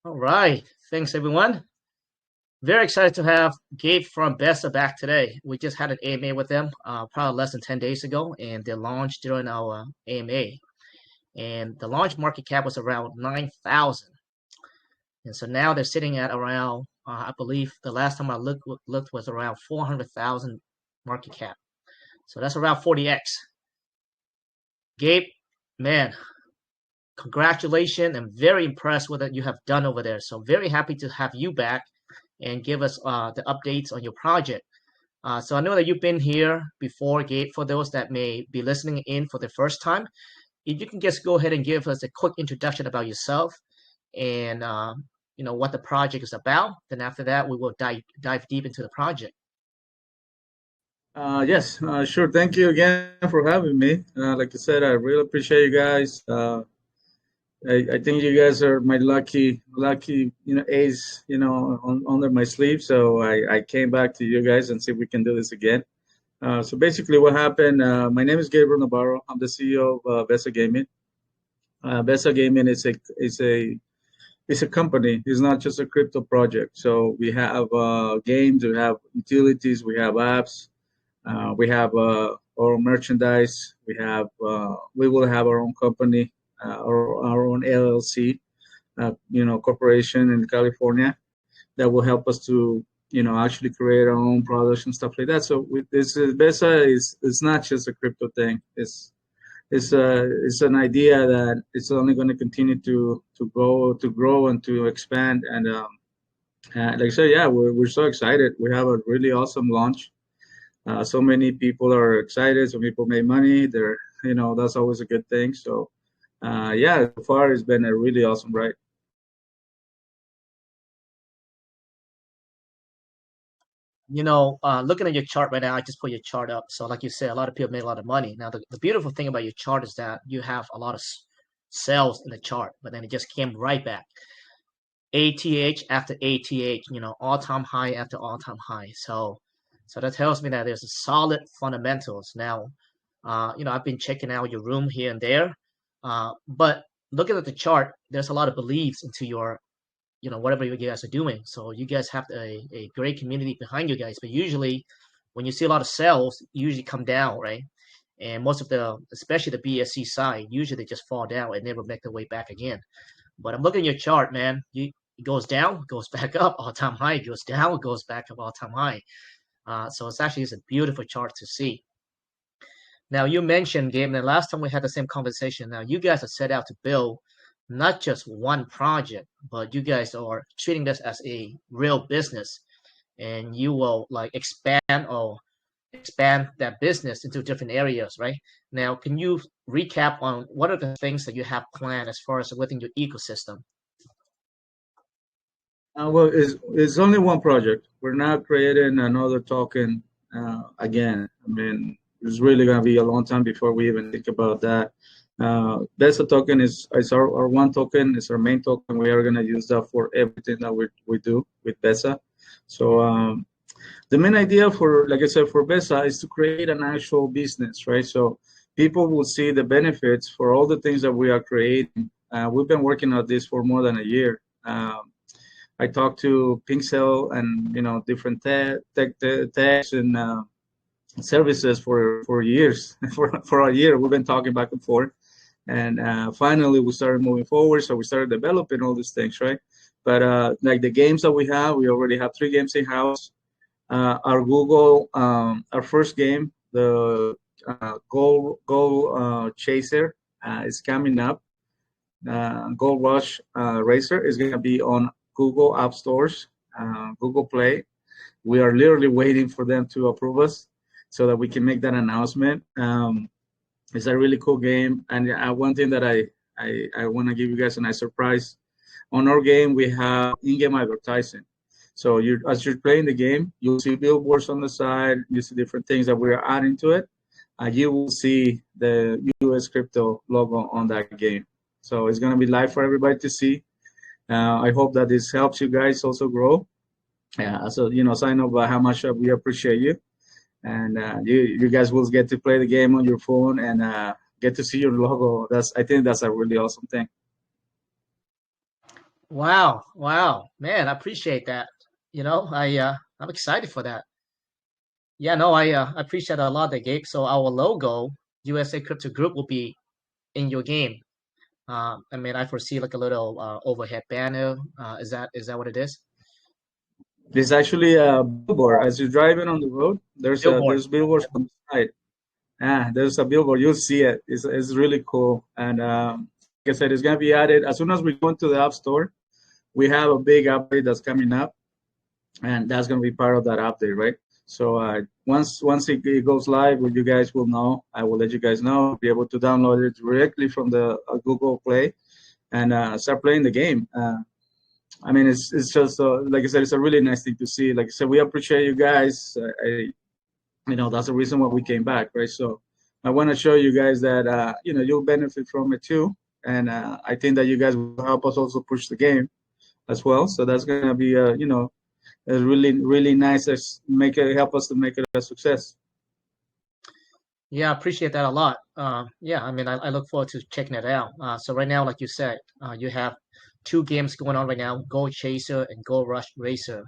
All right. Thanks, everyone. Very excited to have Gabe from Besa back today. We just had an AMA with them probably less than 10 days ago, and they launched during our AMA. And the launch market cap was around 9,000. And so now they're sitting at around, I believe the last time I looked was around 400,000 market cap. So that's around 40x. Gabe, man, congratulations. I'm very impressed with what you have done over there. So very happy to have you back and give us the updates on your project. So I know that you've been here before, Gabe. For those that may be listening in for the first time, if you can just go ahead and give us a quick introduction about yourself and what the project is about. Then after that, we will dive deep into the project. Yes, sure. Thank you again for having me. Like I said, I really appreciate you guys. I think you guys are my lucky, ace, under my sleeve. So I came back to you guys and see if we can do this again. So basically, what happened? My name is Gabriel Navarro. I'm the CEO of Besa Gaming. Besa Gaming is a company. It's not just a crypto project. So we have games, we have utilities, we have apps. We have our merchandise. We will have our own company, our own LLC, corporation in California that will help us to, actually create our own products and stuff like that. So this Besa is not just a crypto thing. It's an idea that it's only going to continue to grow and to expand. And like I said, yeah, we're so excited. We have a really awesome launch. So many people are excited. Some people made money. That's always a good thing. So, yeah, so far it's been a really awesome ride. Looking at your chart right now, I just put your chart up. So like you said, a lot of people made a lot of money. Now, the beautiful thing about your chart is that you have a lot of sales in the chart, but then it just came right back. ATH after ATH, all-time high after all-time high. So that tells me that there's a solid fundamentals. Now, I've been checking out your room here and there, but looking at the chart, there's a lot of beliefs into your, whatever you guys are doing. So you guys have a great community behind you guys. But usually, when you see a lot of sales, usually come down, right? And most of especially the BSC side, usually they just fall down and never make their way back again. But I'm looking at your chart, man. It goes down, goes back up, all-time high, goes down, goes back up, all-time high. So it's actually a beautiful chart to see. Now you mentioned, Gabe, the last time we had the same conversation. Now you guys are set out to build not just one project, but you guys are treating this as a real business, and you will like expand that business into different areas, right? Now, can you recap on what are the things that you have planned as far as within your ecosystem? Well, it's only one project. We're not creating another token again. I mean, it's really going to be a long time before we even think about that. Besa token is our one token. It's our main token. We are going to use that for everything that we do with Besa. So the main idea for, like I said, for Besa is to create an actual business, right? So people will see the benefits for all the things that we are creating. We've been working on this for more than a year. I talked to Pinkcell and different techs and services for years. for a year, we've been talking back and forth, and finally we started moving forward. So we started developing all these things, right? But like the games that we already have 3 games in house. Our first game, the Goal Chaser, is coming up. Gold Rush Racer is going to be on Google App Stores, Google Play. We are literally waiting for them to approve us so that we can make that announcement. It's a really cool game. And one thing that I want to give you guys a nice surprise. On our game, we have in-game advertising. So as you're playing the game, you'll see billboards on the side. You see different things that we're adding to it. You will see the US Crypto logo on that game. So it's going to be live for everybody to see. I hope that this helps you guys also grow. So sign up how much we appreciate you, and you guys will get to play the game on your phone and get to see your logo. I think that's a really awesome thing. Wow, wow, man, I appreciate that. I'm excited for that. Yeah, no, I appreciate a lot, the Gabe. So our logo, USA Crypto Group, will be in your game. I mean, I foresee like a little overhead banner. Is that what it is? It's actually a billboard. As you're driving on the road, Billboard. there's billboards on the side. There's a billboard. You'll see it. It's really cool. And like I said, it's gonna be added as soon as we go into the App Store. We have a big update that's coming up, and that's gonna be part of that update, right? So once it goes live, well, you guys will know. I will let you guys know. Be able to download it directly from the Google Play and start playing the game. I mean, it's just like I said, it's a really nice thing to see. Like I said, we appreciate you guys. That's the reason why we came back, right? So I want to show you guys that you'll benefit from it too, and I think that you guys will help us also push the game as well. So that's gonna be a really nice help us to make it a success. Yeah, I appreciate that a lot. Yeah, I mean, I look forward to checking it out. So right now, like you said, you have two games going on right now: Gold Chaser and Gold Rush Racer,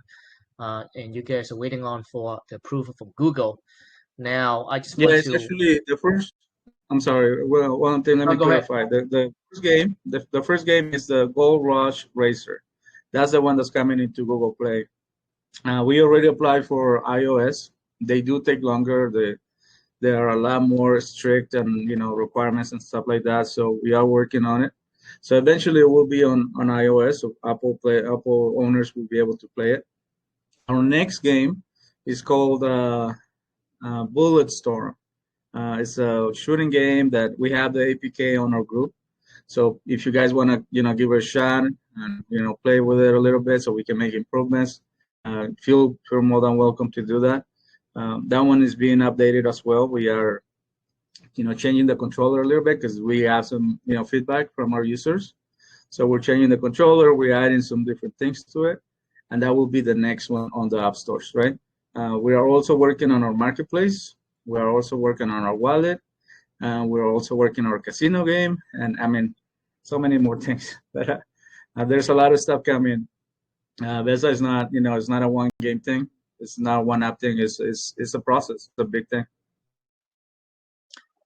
and you guys are waiting on for the approval from Google. Now, I just Yeah, want it's to. actually the first. I'm sorry. Well, one thing, let Oh, me go ahead. clarify. The first game is the Gold Rush Racer. That's the one that's coming into Google Play. We already applied for iOS. They do take longer. They are a lot more strict and requirements and stuff like that. So we are working on it. So eventually it will be on iOS. So Apple owners will be able to play it. Our next game is called Bullet Storm. It's a shooting game that we have the APK on our group. So if you guys want to, give it a shot and play with it a little bit, so we can make improvements, feel more than welcome to do that. That one is being updated as well. We are, changing the controller a little bit because we have some, feedback from our users. So we're changing the controller. We're adding some different things to it, and that will be the next one on the app stores, right? We are also working on our marketplace. We are also working on our wallet. We're also working on our casino game, and I mean, so many more things. But there's a lot of stuff coming. Vesa is not, it's not a one game thing. It's not a one app thing. It's a process. It's a big thing.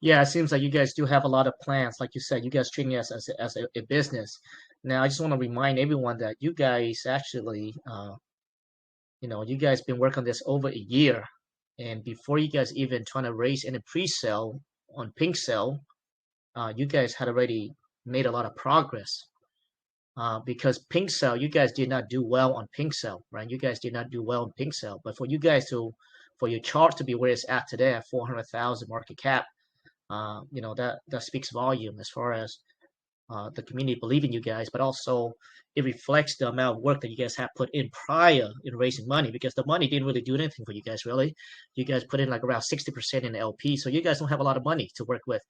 Yeah, it seems like you guys do have a lot of plans. Like you said, you guys treating us as a business. Now, I just want to remind everyone that you guys actually, you guys been working on this over a year, and before you guys even trying to raise any pre-sale on Pink Cell, you guys had already made a lot of progress. Because Pink Cell, you guys did not do well on Pink Cell, right? You guys did not do well on Pink Cell, but for your chart to be where it's at today at 400,000 market cap, that speaks volume as far as the community believing you guys, but also it reflects the amount of work that you guys have put in prior in raising money, because the money didn't really do anything for you guys, really. You guys put in like around 60% in LP, so you guys don't have a lot of money to work with.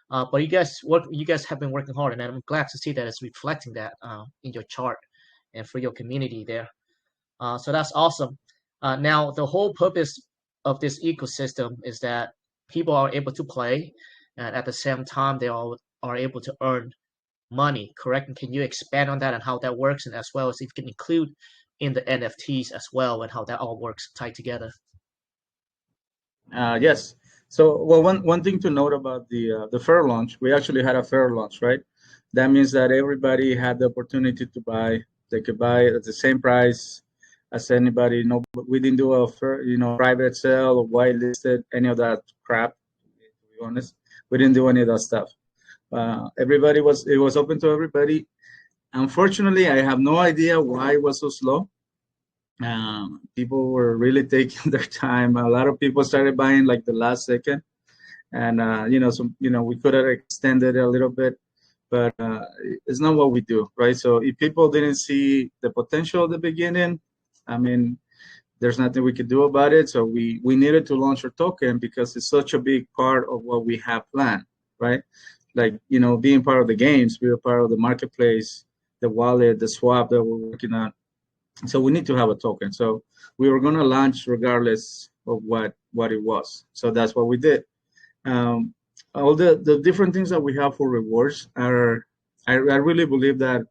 But you guys have been working hard, and I'm glad to see that it's reflecting that in your chart and for your community there. So that's awesome. Now, the whole purpose of this ecosystem is that people are able to play, and at the same time, they are able to earn money, correct? And can you expand on that and how that works, and as well as if you can include in the NFTs as well and how that all works tied together? Yes. So, well, one thing to note about the fair launch, we actually had a fair launch, right? That means that everybody had the opportunity to buy. They could buy at the same price as anybody. No, we didn't do a fair, private sale or whitelisted, any of that crap. To be honest, we didn't do any of that stuff. It was open to everybody. Unfortunately, I have no idea why it was so slow. People were really taking their time. A lot of people started buying like the last second, and we could have extended it a little bit, but it's not what we do, right? So if people didn't see the potential at the beginning, I mean, there's nothing we could do about it. So we needed to launch our token because it's such a big part of what we have planned, right? Like being part of the games, being part of the marketplace, the wallet, the swap that we're working on. So we need to have a token. So we were going to launch regardless of what it was. So that's what we did. All the different things that we have for rewards I really believe that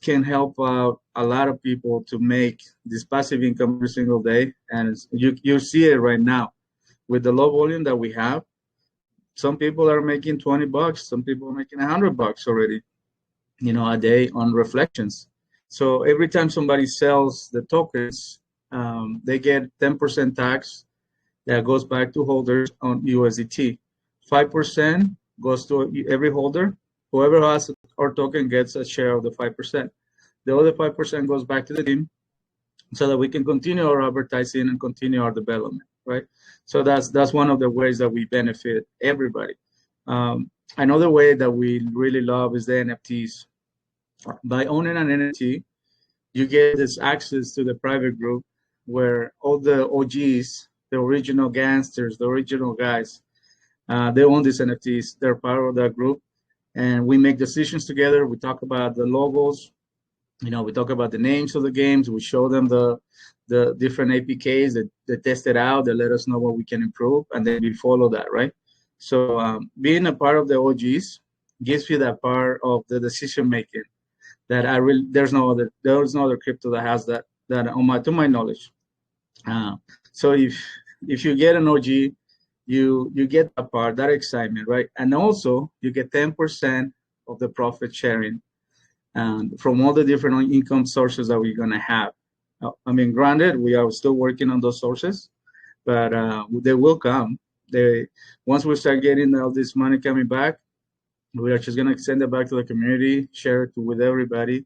can help out a lot of people to make this passive income every single day. And you see it right now with the low volume that we have. Some people are making $20, some people are making $100 already, a day on reflections. So every time somebody sells the tokens, they get 10% tax that goes back to holders on USDT. 5% goes to every holder. Whoever has our token gets a share of the 5%. The other 5% goes back to the team so that we can continue our advertising and continue our development, right? So that's one of the ways that we benefit everybody. Another way that we really love is the NFTs. By owning an NFT, you get this access to the private group where all the OGs, the original gangsters, the original guys, they own these NFTs. They're part of that group, and we make decisions together. We talk about the logos. We talk about the names of the games. We show them the different APKs that they test it out. They let us know what we can improve, and then we follow that, right? So being a part of the OGs gives you that part of the decision making that there's no other crypto that has that to my knowledge. So if you get an OG, you get that part, that excitement, right? And also you get 10% of the profit sharing from all the different income sources that we're gonna have. I mean, granted, we are still working on those sources, but they will come. Once we start getting all this money coming back, we are just gonna send it back to the community, share it with everybody,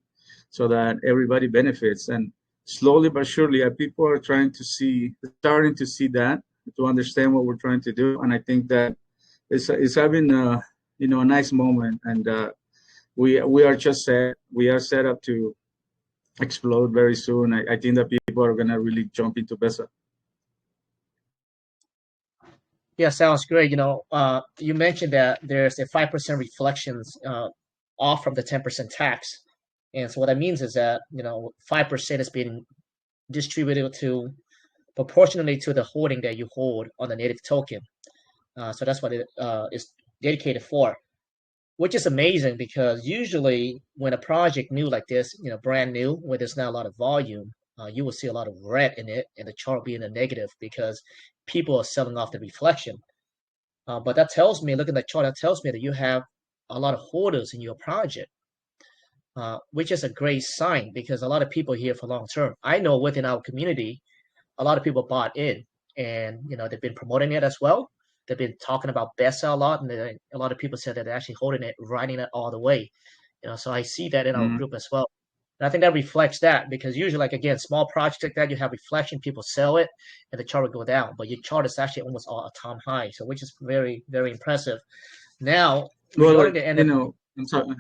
so that everybody benefits. And slowly but surely, people are starting to see that, to understand what we're trying to do. And I think that it's having a nice moment. And we are set up to explode very soon. I think that people are gonna really jump into Besa. Yeah, sounds great. You mentioned that there's a 5% reflections off from the 10% tax. And so what that means is that, 5% is being distributed to proportionally to the holding that you hold on the native token. So that's what it is dedicated for, which is amazing because usually when a project new like this, brand new, where there's not a lot of volume, you will see a lot of red in it and the chart being a negative because people are selling off the reflection. But that tells me, looking at the chart, that tells me that you have a lot of holders in your project, which is a great sign because a lot of people here for long term. I know within our community, a lot of people bought in and, they've been promoting it as well. They've been talking about Besa a lot, and a lot of people said that they're actually holding it, riding it all the way. So I see that in our group as well. And I think that reflects that because usually, like again, small projects like that, you have reflection, people sell it, and the chart will go down. But your chart is actually almost all a time high, so which is very, very impressive. Now, regarding the NFT, I'm sorry.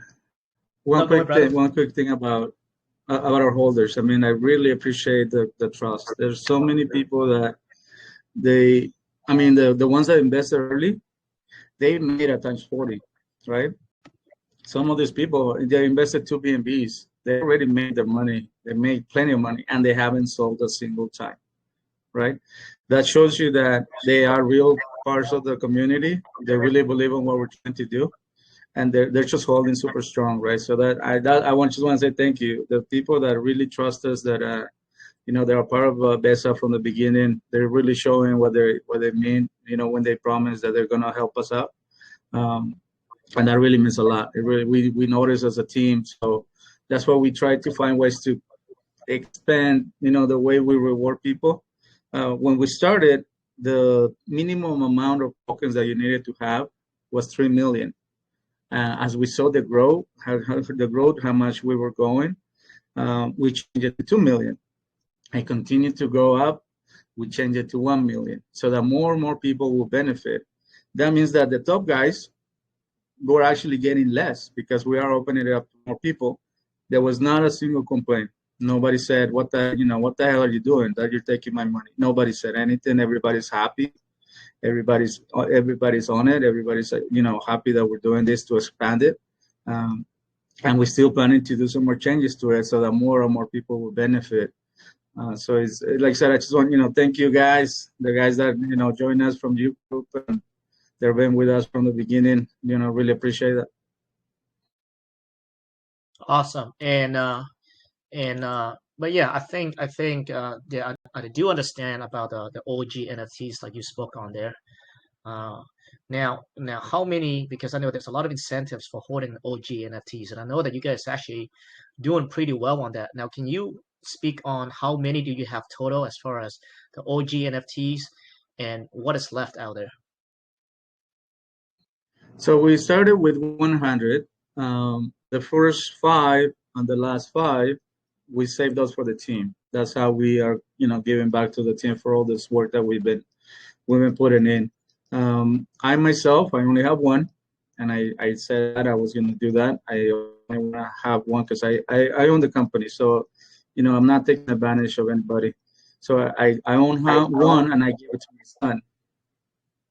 One quick thing about our holders. I mean, I really appreciate the trust. There's so many people that the ones that invested early, they made it times 40, right? Some of these people, they invested 2 BNBs. They already made their money. They made plenty of money, and they haven't sold a single time, right? That shows you that they are real parts of the community. They really believe in what we're trying to do, and they're just holding super strong, right? So I just want to say thank you. The people that really trust us, that they're a part of Besa from the beginning. They're really showing what they mean, when they promise that they're gonna help us out. And that really means a lot. We notice as a team. So that's why we try to find ways to expand, the way we reward people. When we started, the minimum amount of tokens that you needed to have was 3 million. As we saw the growth, how much we were going, we changed it to 2 million. And continued to go up. We changed it to 1 million, so that more and more people will benefit. That means that the top guys were actually getting less because we are opening it up to more people. There was not a single complaint. Nobody said, what the hell are you doing? That you're taking my money. Nobody said anything. Everybody's happy. Everybody's on it. Everybody's happy that we're doing this to expand it. And we're still planning to do some more changes to it so that more and more people will benefit. So it's like I said, I just want thank you guys, the guys that join us from YouTube, and they've been with us from the beginning. Really appreciate that. Awesome. But yeah, yeah, I do understand about the OG NFTs like you spoke on there. Uh, now, how many? Because I know there's a lot of incentives for holding OG NFTs, and I know that you guys actually doing pretty well on that. Now, can you speak on how many do you have total as far as the OG NFTs and what is left out there? So we started with 100. The first five and the last five, we saved those for the team. That's how we are, giving back to the team for all this work that we've been putting in. I myself, I only have one, and I said that I was going to do that. I only want to have one because I own the company, so I'm not taking advantage of anybody. So I own one, and I give it to my son.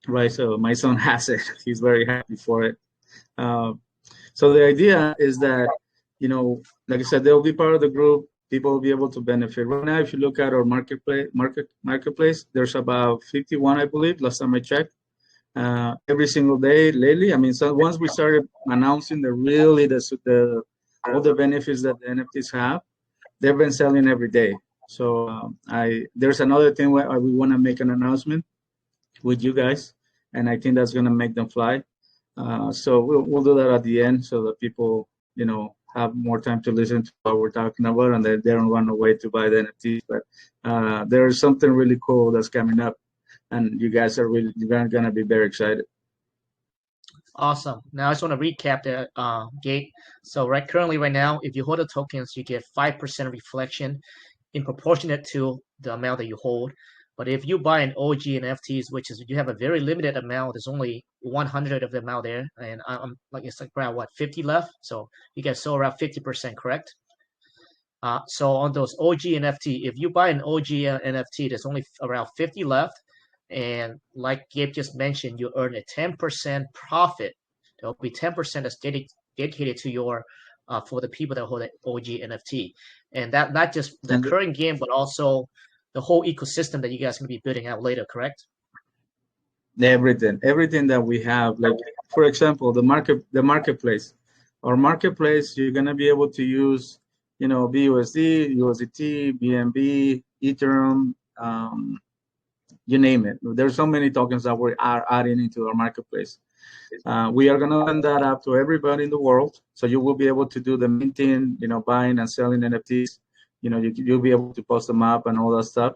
Right, so my son has it. He's very happy for it. Um, so the idea is that, like I said, they'll be part of the group. People will be able to benefit. Right now, if you look at our marketplace, there's about 51, I believe, last time I checked. Every single day lately. I mean, so once we started announcing the all the benefits that the NFTs have, they've been selling every day. So there's another thing where we want to make an announcement with you guys, and I think that's going to make them fly. So we'll do that at the end so that people, have more time to listen to what we're talking about, and they don't run away to buy the NFTs. But there's something really cool that's coming up, and you're gonna be very excited. Awesome. Now I just want to recap the gate. So currently right now, if you hold the tokens, you get 5% reflection in proportionate to the amount that you hold. But if you buy an OG NFTs, which is you have a very limited amount, there's only 100 of them out there, and I'm like it's like around what 50 left. So you guys sold around 50%, correct? So on those OG NFT, if you buy an OG NFT, there's only around 50 left. And like Gabe just mentioned, you earn a 10% profit. There'll be 10% that's dedicated to your for the people that hold the OG NFT. And that not just the And current game, but also the whole ecosystem that you guys are going to be building out later, correct? everything that we have, like for example, the marketplace. Our marketplace, you're gonna be able to use, BUSD, USDT, BNB, Ethereum, you name it. There's so many tokens that we are adding into our marketplace. We are going to open that up to everybody in the world. So you will be able to do the minting, buying and selling NFTs. You'll be able to post them up and all that stuff.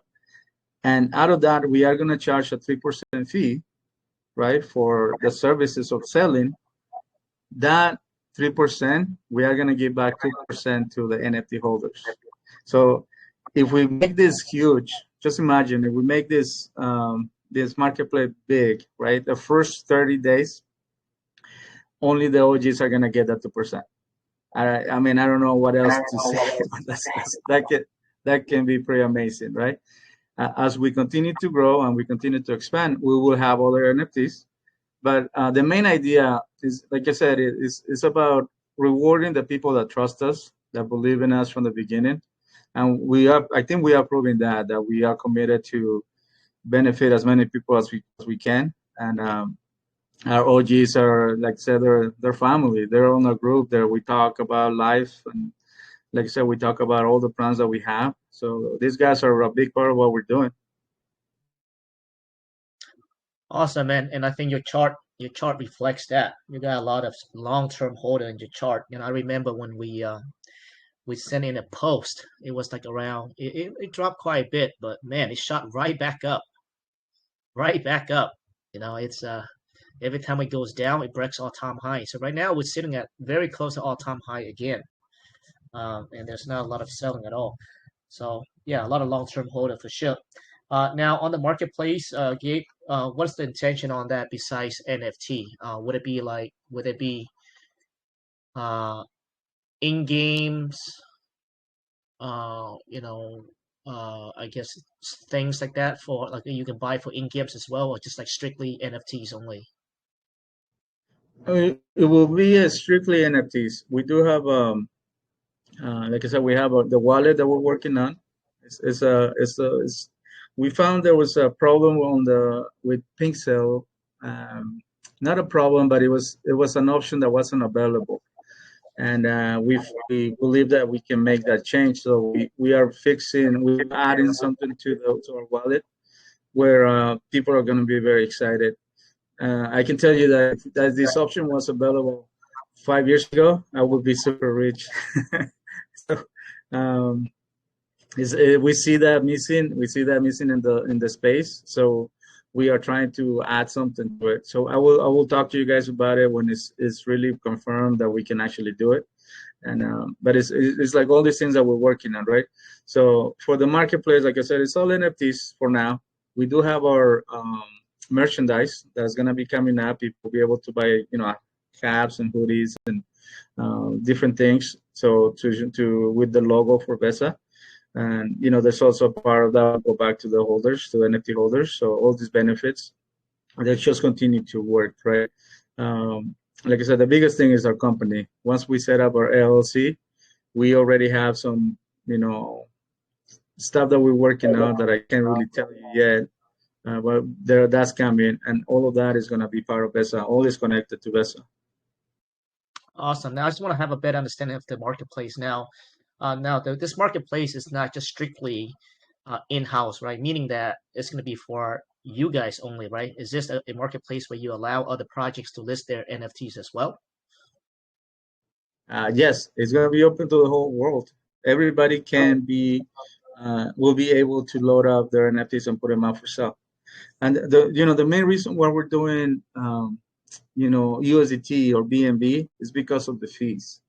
And out of that, we are going to charge a 3% fee, right, for the services of selling. That 3%, we are going to give back 2% to the NFT holders. So if we make this huge, just imagine if we make this marketplace big, right? The first 30 days, only the OGs are gonna get that 2%. I mean, I don't know what else to say, but that can be pretty amazing, right? As we continue to grow and we continue to expand, we will have other NFTs. But the main idea is, like I said, it's about rewarding the people that trust us, that believe in us from the beginning. And I think we are proving that we are committed to benefit as many people as we can. And our OGs are, like I said, they're family. They're on a group there. We talk about life, and like I said, we talk about all the plans that we have. So these guys are a big part of what we're doing. Awesome, man. And I think your chart reflects that. You got a lot of long-term holder in your chart. And I remember when we sent in a post, it was like around it dropped quite a bit, but man, it shot right back up. Right back up. It's every time it goes down, it breaks all-time high. So right now we're sitting at very close to all-time high again. And there's not a lot of selling at all. So yeah, a lot of long-term holder for sure. Now on the marketplace, Gabe, what's the intention on that besides NFT? Would it be uh, in games? You know, I guess things like that for like you can buy for in games as well, or just like strictly NFTs only. It will be strictly NFTs. We do have, like I said, we have the wallet that we're working on. We found there was a problem with Pinkcell. Not a problem, but it was an option that wasn't available. and we believe that we can make that change. So we're adding something to our wallet where people are going to be very excited. I can tell you that if this option was available 5 years ago, I would be super rich. So um, we see that missing. We see that missing in the space. So we are trying to add something to it. So I will talk to you guys about it when it's really confirmed that we can actually do it. And but it's like all these things that we're working on, right? So for the marketplace, like I said, it's all NFTs for now. We do have our merchandise that's gonna be coming up. People will be able to buy, caps and hoodies and different things. So to with the logo for Besa, and there's also a part of that will go back to the holders, to NFT holders. So all these benefits, they just continue to work, right? Like I said, the biggest thing is our company. Once we set up our LLC, we already have some, stuff that we're working on that I can't really tell you yet. But that's coming, and all of that is going to be part of Besa. All is connected to Besa. Awesome. Now I just want to have a better understanding of the marketplace now. This marketplace is not just strictly in-house, right? Meaning that it's going to be for you guys only, right? Is this a marketplace where you allow other projects to list their NFTs as well? Yes, it's going to be open to the whole world. Everybody Oh, will be able to load up their NFTs and put them out for sale. And the main reason why we're doing USDT or BNB is because of the fees.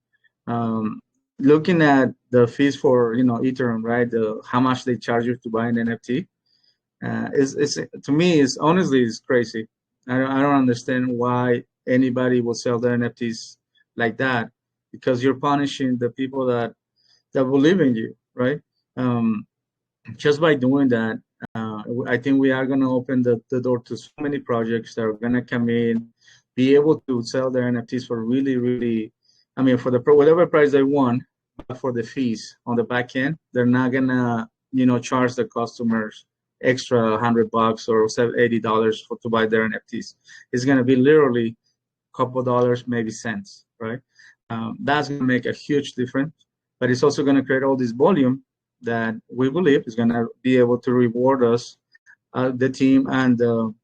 Um, Looking at the fees for Ethereum, right? How much they charge you to buy an NFT, is to me is honestly is crazy. I don't understand why anybody will sell their NFTs like that, because you're punishing the people that believe in you, right? Um, just by doing that, I think we are going to open the door to so many projects that are going to come in, be able to sell their NFTs for really, really, I mean, for whatever price they want, but for the fees on the back end, they're not going to, charge the customers extra $100 or $80 to buy their NFTs. It's going to be literally a couple dollars, maybe cents, right? That's going to make a huge difference, but it's also going to create all this volume that we believe is going to be able to reward us, the team and the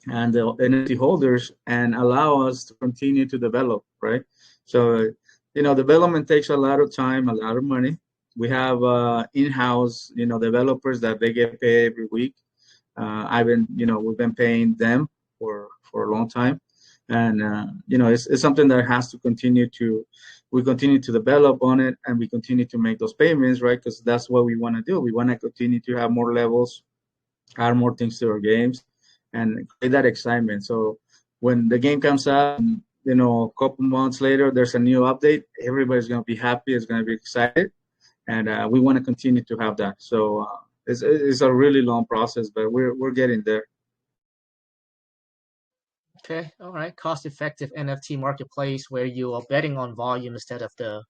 NFT holders, and allow us to continue to develop, right? So, development takes a lot of time, a lot of money. We have in-house, developers that they get paid every week. We've been paying them for a long time, and it's something that has to continue to. We continue to develop on it, and we continue to make those payments, right? Because that's what we want to do. We want to continue to have more levels, add more things to our games, and create that excitement. So when the game comes out, a couple months later, there's a new update. Everybody's going to be happy. It's going to be excited, and we want to continue to have that. So it's a really long process, but we're getting there. okay. All right. Cost-effective NFT marketplace where you are betting on volume instead of the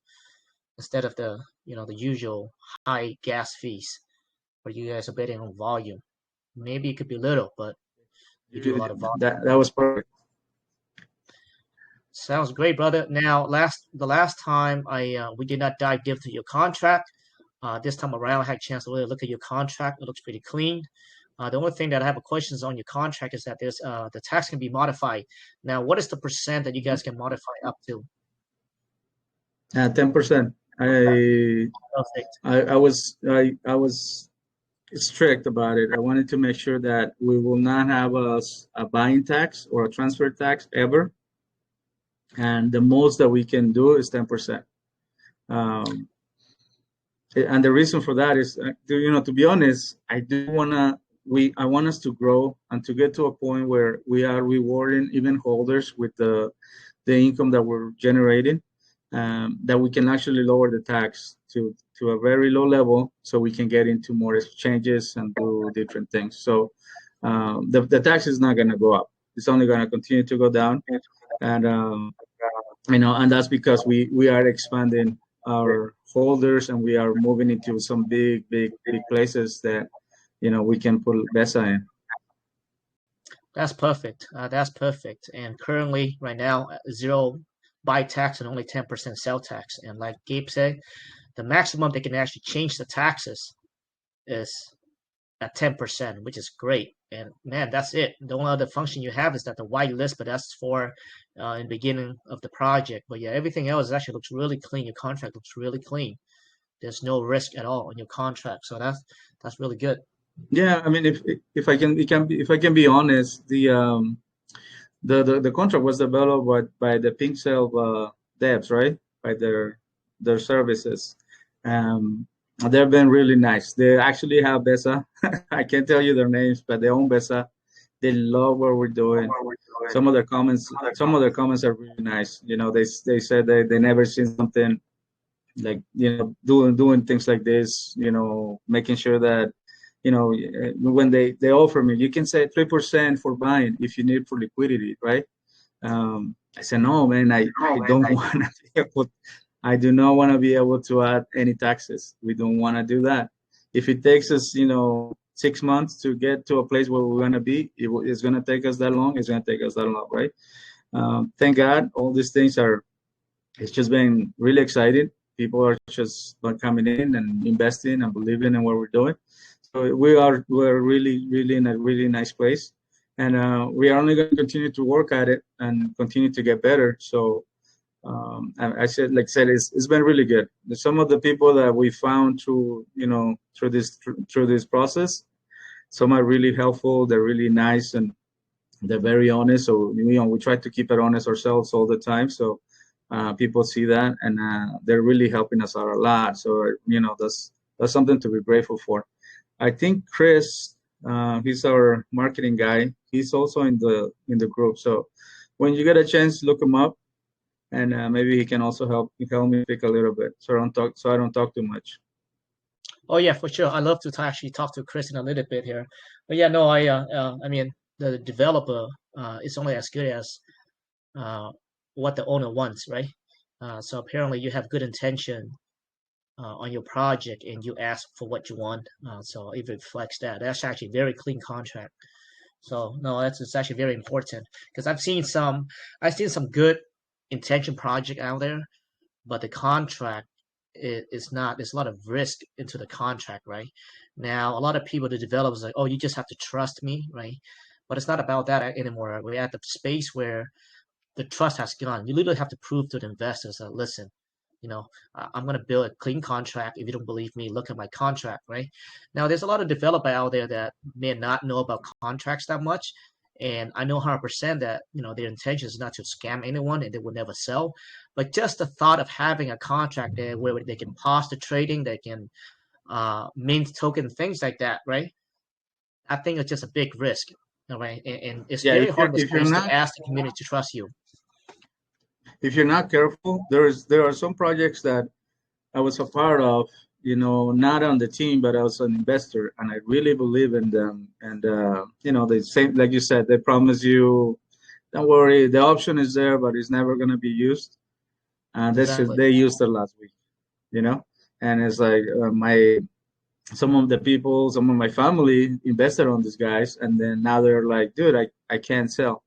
the usual high gas fees, where you guys are betting on volume. Maybe it could be little, but you do a lot of volume. That was perfect. Sounds great, brother. Now, the last time we did not dive deep into your contract. This time around, I had a chance to really look at your contract. It looks pretty clean. The only thing that I have a questions on your contract is that there's the tax can be modified. Now, what is the percent that you guys can modify up to? 10%. Perfect. I was strict about it. I wanted to make sure that we will not have a buying tax or a transfer tax ever, and the most that we can do is 10%. Um, and the reason for that is, to be honest, I want us to grow and to get to a point where we are rewarding even holders with the income that we're generating, that we can actually lower the tax to a very low level, so we can get into more exchanges and do different things. So the tax is not going to go up. It's only going to continue to go down, and and that's because we are expanding our holders, and we are moving into some big, big, big places that we can put Besa in. That's perfect. That's perfect. And currently, right now, zero buy tax and only 10% sell tax. And like Gabe said, the maximum they can actually change the taxes is at 10%, which is great. And man, that's it. The only other function you have is that the white list, but that's for in the beginning of the project. But yeah, everything else actually looks really clean. Your contract looks really clean. There's no risk at all on your contract, so that's really good. Yeah, I mean, if I can, if I can be honest, the contract was developed by the Pink Cell devs, right? By their services. They've been really nice. They actually have Besa. I can't tell you their names, but they own Besa. They love what we're doing. Some of their comments are really nice. You know, they said they never seen something like, you know, doing things like this. You know, making sure that, you know, when they offer me, you can say 3% for buying if you need for liquidity, right? I said, no, man, I don't want to be able, I do not want to be able to add any taxes. We don't want to do that. If it takes us, you know, 6 months to get to a place where we're going to be, it's going to take us that long. It's going to take us that long, right? Thank God, all these things are, it's just been really exciting. People are just coming in and investing and believing in what we're doing. So we're really in a really nice place, and we are only going to continue to work at it and continue to get better. So I said, like I said, it's been really good. Some of the people that we found through, you know, through this process, some are really helpful. They're really nice and they're very honest. So, you know, we try to keep it honest ourselves all the time. So people see that, and they're really helping us out a lot. So, you know, that's something to be grateful for. I think Chris, he's our marketing guy. He's also in the group. So when you get a chance, look him up, and maybe he can also help me pick a little bit. So I don't talk too much. Oh yeah, for sure. I love to actually talk to Chris in a little bit here. But yeah, no, I mean, the developer is only as good as uh, what the owner wants, right? So apparently you have good intention on your project and you ask for what you want. So it reflects that. That's actually a very clean contract. So no, it's actually very important because I've seen some good intention project out there, but the contract is not. There's a lot of risk into the contract, right? Now, a lot of people, the developers, like, oh, you just have to trust me, right? But it's not about that anymore. We're at the space where the trust has gone. You literally have to prove to the investors that, listen, you know, I'm going to build a clean contract. If you don't believe me, look at my contract, right? Now, there's a lot of developer out there that may not know about contracts that much. And I know 100% that, you know, their intention is not to scam anyone and they will never sell. But just the thought of having a contract there where they can pause the trading, they can mint token, things like that, right? I think it's just a big risk, right? And it's Yeah, very hard in this if you're space to not ask the community to trust you. careful, there are some projects that I was a part of, you know, not on the team, but I was an investor, and I really believe in them. And you know, they say, like you said, they promise you, don't worry, the option is there, but it's never going to be used. And Exactly. they used it last week, you know. And it's like some of the people, some of my family invested on these guys, and then now they're like, dude, I can't sell.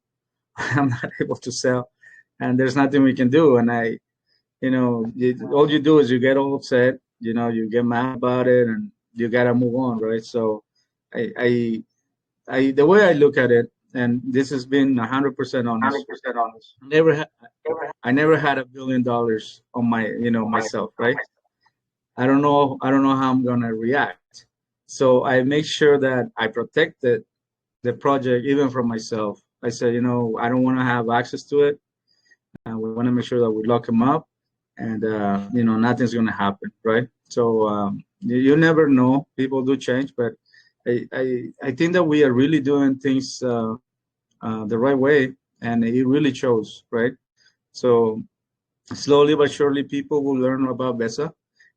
I'm not able to sell, and there's nothing we can do. And you know, all you do is you get all upset, you know, you get mad about it, and you gotta move on, right? So, I, the way I look at it, and this has been 100% honest. Never, ha- I never had $1 billion on my, you know, myself, right? I don't know how I'm gonna react. So I make sure that I protect the project even from myself. I said, you know, I don't want to have access to it. We want to make sure that we lock them up, and you know, nothing's gonna happen, right? So you never know. People do change, but I think that we are really doing things the right way, and it really shows, right? So slowly but surely, people will learn about Besa,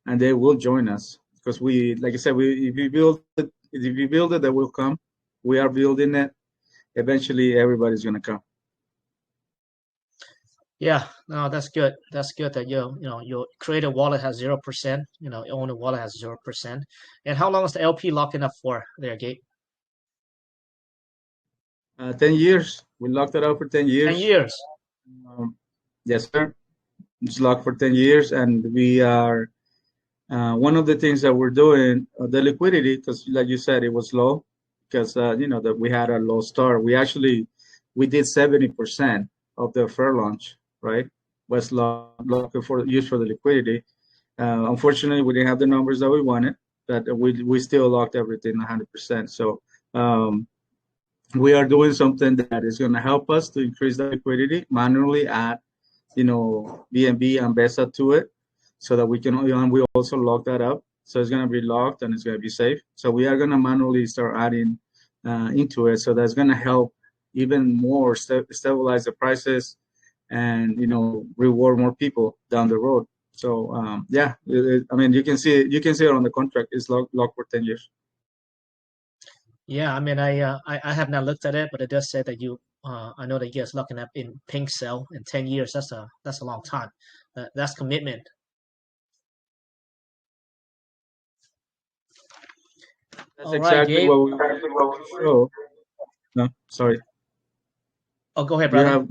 and they will join us because we, like I said, we if you build it, they will come. We are building it. Eventually, everybody's gonna come. Yeah, no, that's good. That's good that you know your creator wallet has 0%. You know, your owner wallet has 0%. And how long is the LP locking up for there, Gabe? 10 years. We locked it up for 10 10 years. years. Um, yes, sir. It's locked for 10 years, and we are one of the things that we're doing, the liquidity, because like you said, it was low because that we had a low start. We did 70% of the fair launch, right? Was locked for used for the liquidity. Unfortunately, we didn't have the numbers that we wanted, but we still locked everything 100%. So we are doing something that is going to help us to increase the liquidity, manually add, BNB and Besa to it, so that we can, and we also lock that up. So it's going to be locked and it's going to be safe. So we are going to manually start adding into it. So that's going to help even more stabilize the prices and, reward more people down the road. So yeah, I mean, you can see it on the contract. It's locked for 10 years. Yeah, I mean, I have not looked at it, but it does say that I know that you guys looking up in pink cell in 10 years. That's a long time. That's commitment. That's All right, exactly Gabe. what we wanted to show. No, sorry. Oh, go ahead, You brother.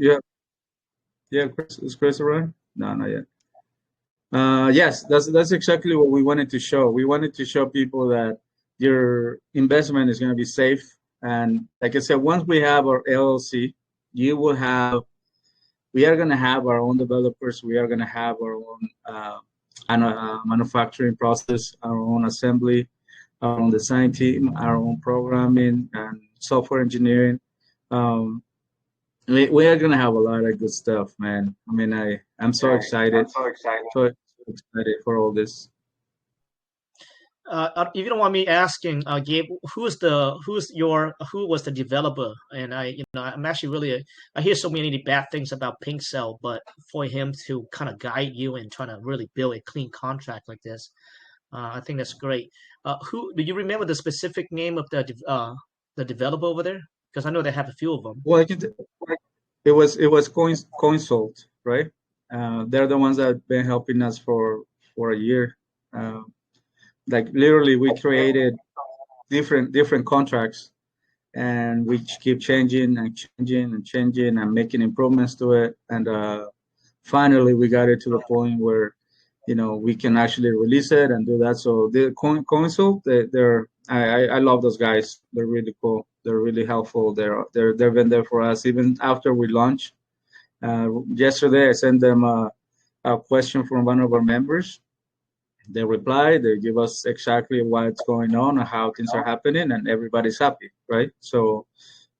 have, Chris, is Chris around? No, not yet. Yes, that's exactly what we wanted to show. We wanted to show people that your investment is going to be safe. And like I said, once we have our LLC, you will have, we are going to have our own developers. We are going to have our own manufacturing process, our own assembly, our own design team, our own programming and software engineering. We are gonna have a lot of good stuff, man. I mean, I'm so excited, so excited for all this. If you don't want me asking, Gabe, who was the developer? And I'm actually really, I hear so many bad things about Pink Cell, but for him to kind of guide you and trying to really build a clean contract like this, I think that's great. Who do you remember the specific name of the developer over there? Because I know they have a few of them. Well, it was Coinsult, right? They're the ones that have been helping us for a year. Uh, like literally, we created different contracts, and we keep changing and changing and changing and making improvements to it. And finally, we got it to the point where we can actually release it and do that. So the console, I love those guys. They're really cool. They're really helpful. They've been there for us even after we launch. Yesterday, I sent them a question from one of our members. They reply. They give us exactly what's going on and how things are happening, and everybody's happy, right? So,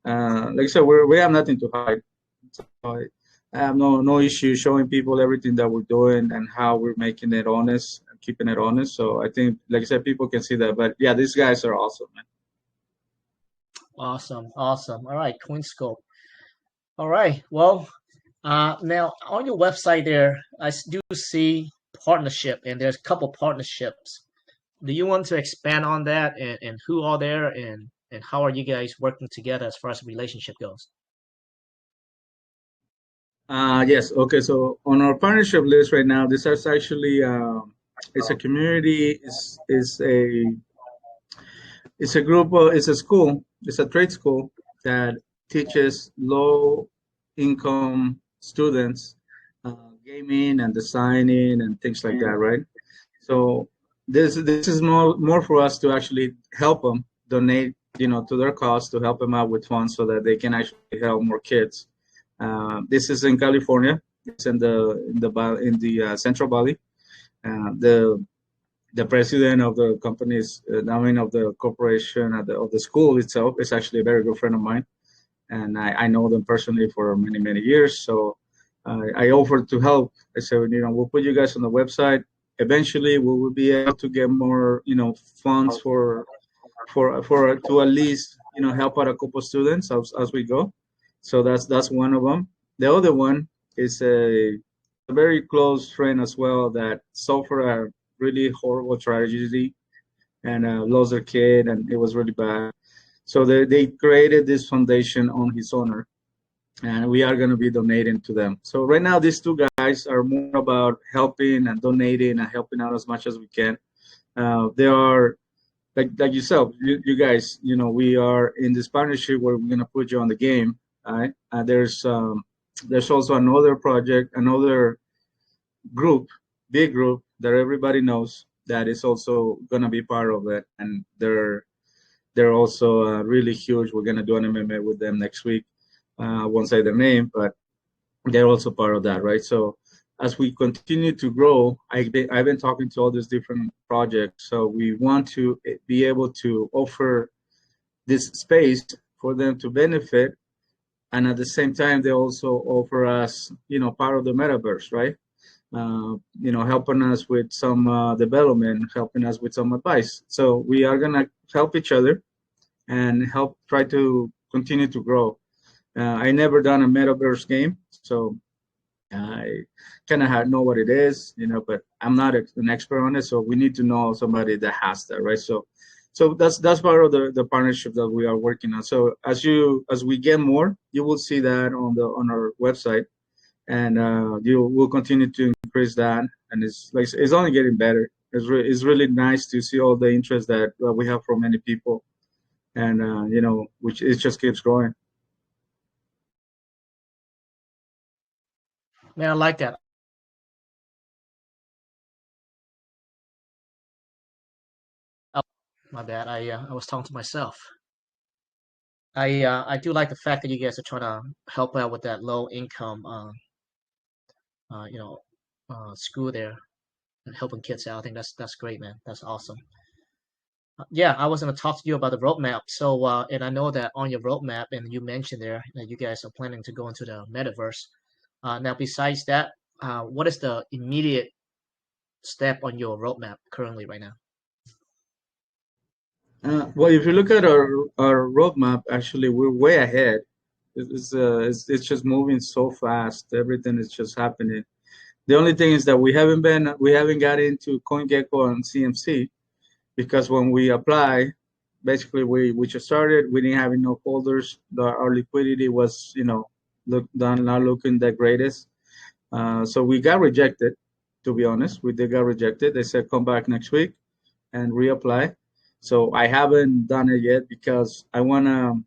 like I said, we have nothing to hide. So I have no issue showing people everything that we're doing and how we're making it honest and keeping it honest. So I think, like I said, people can see that. But yeah, these guys are awesome, man. Awesome, awesome. All right, CoinScope. All right. Well, now on your website there, I do see partnership, and there's a couple partnerships. Do you want to expand on that, and who are there, and how are you guys working together as far as the relationship goes? Yes. Okay. So on our partnership list right now, this is actually it's a community. It's a group. It's a school. It's a trade school that teaches low income students gaming and designing and things like that, right? So this is more for us to actually help them donate, to their cause, to help them out with funds so that they can actually help more kids. This is in California. It's in the Central Valley. The president of the company's, of the corporation of the school itself is actually a very good friend of mine, and I know them personally for many years. So I offered to help. I said, we'll put you guys on the website. Eventually, we will be able to get more, funds for to at least, help out a couple students as we go. So that's one of them. The other one is a very close friend as well that suffered a really horrible tragedy and lost their kid, and it was really bad. So they created this foundation on his honor, and we are going to be donating to them. So right now, these two guys are more about helping and donating and helping out as much as we can. They are like yourself, you guys. We are in this partnership where we're going to put you on the game. All right. There's also another project, another group, big group that everybody knows that is also going to be part of it, and they're also really huge. We're going to do an MMA with them next week. I won't say their name, but they're also part of that, right? So as we continue to grow, I've been talking to all these different projects. So we want to be able to offer this space for them to benefit, and at the same time, they also offer us, part of the metaverse, right? Helping us with some development, helping us with some advice. So we are gonna help each other and help try to continue to grow. I never done a metaverse game, so I kind of know what it is, but I'm not an expert on it. So we need to know somebody that has that, right? So that's part of the partnership that we are working on. So as we get more, you will see that on our website, and you will continue to increase that. And it's only getting better. It's really nice to see all the interest that we have from many people, and which it just keeps growing. Man, I like that. Oh, my bad. I was talking to myself. I do like the fact that you guys are trying to help out with that low income uh you know school there and helping kids out. I think that's great, man. That's awesome. Yeah, I was gonna talk to you about the roadmap. So and I know that on your roadmap, and you mentioned there that you guys are planning to go into the metaverse. Now, besides that, what is the immediate step on your roadmap currently right now? Well, if you look at our roadmap, actually, we're way ahead. It's just moving so fast. Everything is just happening. The only thing is that we haven't got into CoinGecko and CMC, because when we apply, basically we just started. We didn't have enough holders. Our liquidity was, not looking the greatest. So we got rejected. To be honest, we did get rejected. They said come back next week and reapply. So I haven't done it yet because I wanna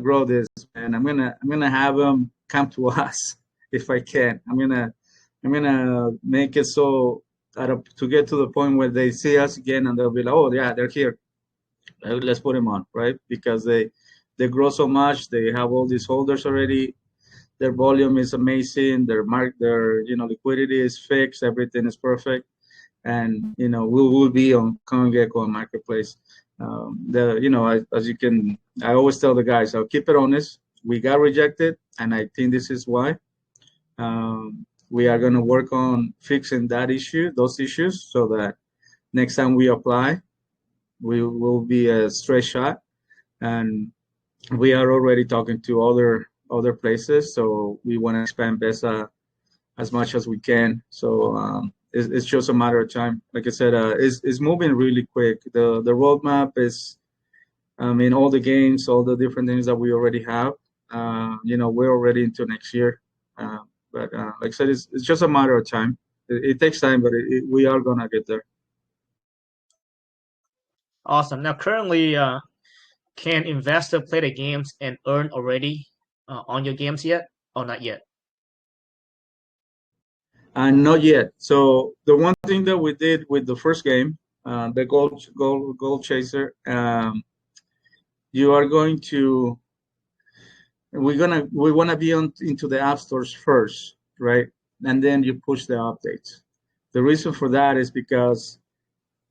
grow this, and I'm gonna have them come to us if I can. I'm gonna make it so to get to the point where they see us again and they'll be like, oh yeah, they're here. Let's put them on, right? Because they grow so much. They have all these holders already. Their volume is amazing. Their liquidity is fixed. Everything is perfect, and we will be on CoinGecko and Marketplace. As you can, I always tell the guys, I'll keep it honest. We got rejected, and I think this is why. We are going to work on fixing those issues, so that next time we apply, we will be a straight shot. And we are already talking to other places, so we want to expand Besa as much as we can. So it's just a matter of time. Like I said, it's moving really quick. The roadmap is, all the games, all the different things that we already have. We're already into next year. But like I said, it's just a matter of time. It takes time, but we are gonna get there. Awesome. Now, currently, can investor play the games and earn already on your games yet, or not yet? And not yet. So the one thing that we did with the first game, the gold chaser, you are going to we want to be into the app stores first, right? And then you push the updates. The reason for that is because